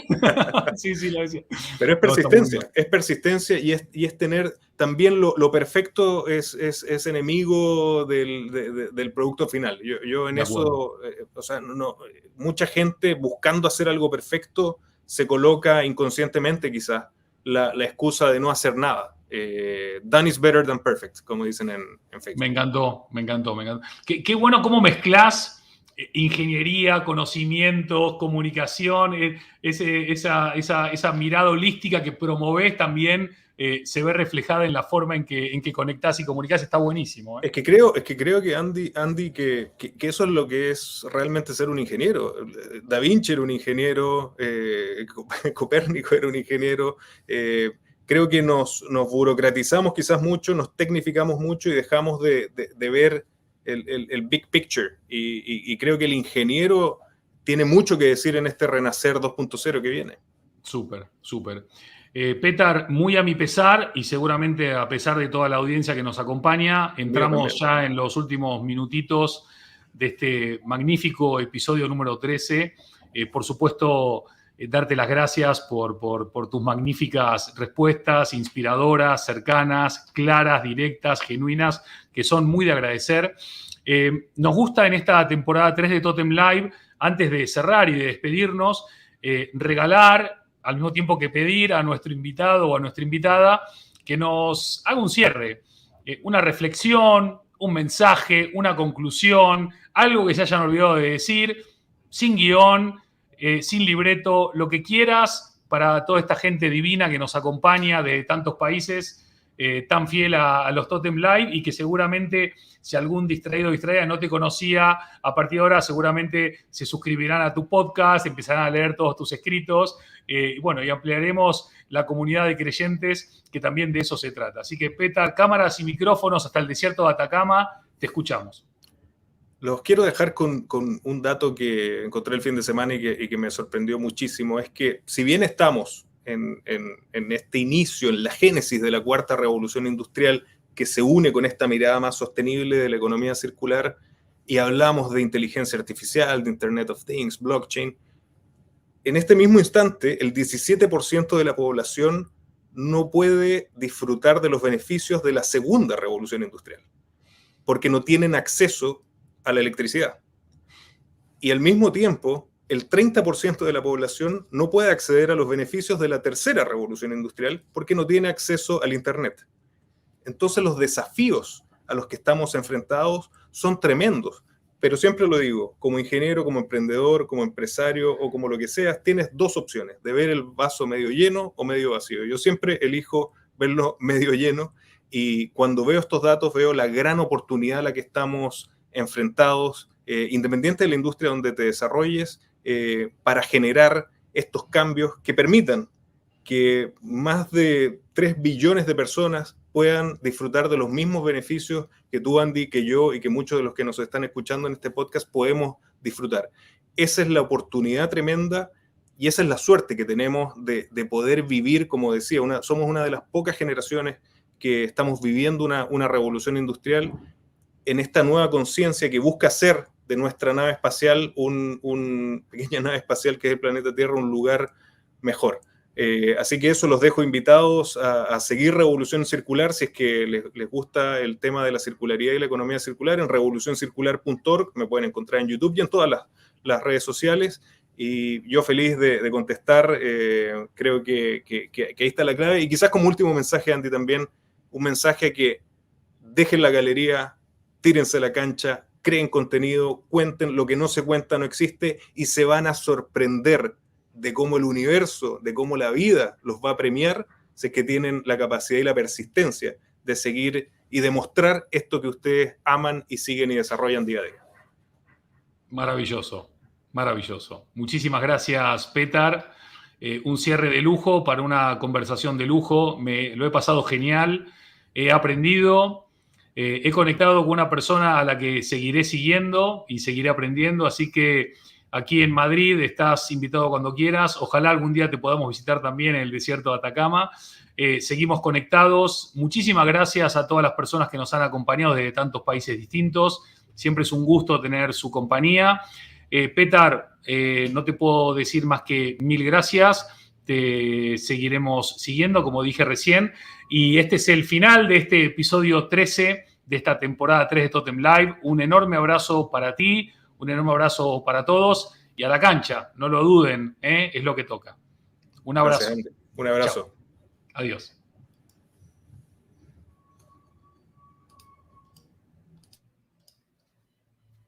Sí, lo decía. Pero es persistencia, y es tener también lo perfecto es enemigo del producto final. Yo en eso, o sea, mucha gente buscando hacer algo perfecto se coloca inconscientemente quizás la excusa de no hacer nada. Done is better than perfect, como dicen en Facebook. Me encantó. Qué bueno cómo mezclás ingeniería, conocimientos, comunicación, esa mirada holística que promovés también se ve reflejada en la forma en que conectás y comunicás. Está buenísimo. Es que creo que Andy, que eso es lo que es realmente ser un ingeniero. Da Vinci era un ingeniero, Copérnico era un ingeniero. Creo que nos burocratizamos quizás mucho, nos tecnificamos mucho y dejamos de ver el big picture. Y creo que el ingeniero tiene mucho que decir en este renacer 2.0 que viene. Súper. Petar, muy a mi pesar y seguramente a pesar de toda la audiencia que nos acompaña, entramos ya en los últimos minutitos de este magnífico episodio número 13. Por supuesto, darte las gracias por tus magníficas respuestas, inspiradoras, cercanas, claras, directas, genuinas, que son muy de agradecer. Nos gusta en esta temporada 3 de Totem Live, antes de cerrar y de despedirnos, regalar, al mismo tiempo que pedir a nuestro invitado o a nuestra invitada que nos haga un cierre, una reflexión, un mensaje, una conclusión, algo que se hayan olvidado de decir, sin guión, sin libreto, lo que quieras para toda esta gente divina que nos acompaña de tantos países, tan fiel a los Totem Live, y que seguramente, si algún distraído o distraída no te conocía, a partir de ahora seguramente se suscribirán a tu podcast, empezarán a leer todos tus escritos, y ampliaremos la comunidad de creyentes, que también de eso se trata. Así que, Petar, cámaras y micrófonos hasta el desierto de Atacama, te escuchamos. Los quiero dejar con un dato que encontré el fin de semana y que me sorprendió muchísimo. Es que, si bien estamos en este inicio, en la génesis de la cuarta revolución industrial, que se une con esta mirada más sostenible de la economía circular, y hablamos de inteligencia artificial, de Internet of Things, blockchain, en este mismo instante, el 17% de la población no puede disfrutar de los beneficios de la segunda revolución industrial, porque no tienen acceso a la electricidad. Y al mismo tiempo, el 30% de la población no puede acceder a los beneficios de la tercera revolución industrial porque no tiene acceso al Internet. Entonces, los desafíos a los que estamos enfrentados son tremendos. Pero siempre lo digo, como ingeniero, como emprendedor, como empresario o como lo que seas, tienes dos opciones, de ver el vaso medio lleno o medio vacío. Yo siempre elijo verlo medio lleno, y cuando veo estos datos veo la gran oportunidad a la que estamos enfrentados, independiente de la industria donde te desarrolles, para generar estos cambios que permitan que más de 3 billones de personas puedan disfrutar de los mismos beneficios que tú, Andy, que yo y que muchos de los que nos están escuchando en este podcast podemos disfrutar. Esa es la oportunidad tremenda y esa es la suerte que tenemos de poder vivir, como decía, somos una de las pocas generaciones que estamos viviendo una revolución industrial en esta nueva conciencia que busca hacer de nuestra nave espacial, una pequeña nave espacial que es el planeta Tierra, un lugar mejor. Así que eso, los dejo invitados a seguir Revolución Circular, si es que les gusta el tema de la circularidad y la economía circular, en revolucioncircular.org, me pueden encontrar en YouTube y en todas las redes sociales, y yo feliz de contestar. Creo que ahí está la clave, y quizás como último mensaje, Andy, también un mensaje que dejen la galería, tírense a la cancha, creen contenido, cuenten lo que no se cuenta, no existe, y se van a sorprender de cómo el universo, de cómo la vida los va a premiar si es que tienen la capacidad y la persistencia de seguir y demostrar esto que ustedes aman y siguen y desarrollan día a día. Maravilloso, maravilloso. Muchísimas gracias, Petar. Un cierre de lujo para una conversación de lujo. Lo he pasado genial, he aprendido, he conectado con una persona a la que seguiré siguiendo y seguiré aprendiendo, así que aquí en Madrid estás invitado cuando quieras. Ojalá algún día te podamos visitar también en el desierto de Atacama. Seguimos conectados. Muchísimas gracias a todas las personas que nos han acompañado desde tantos países distintos. Siempre es un gusto tener su compañía. Petar, no te puedo decir más que 1000 gracias. Te seguiremos siguiendo, como dije recién. Y este es el final de este episodio 13 de esta temporada 3 de Totem Live. Un enorme abrazo para ti. Un enorme abrazo para todos y a la cancha, no lo duden, es lo que toca. Un abrazo. Gracias, un abrazo. Chao. Adiós.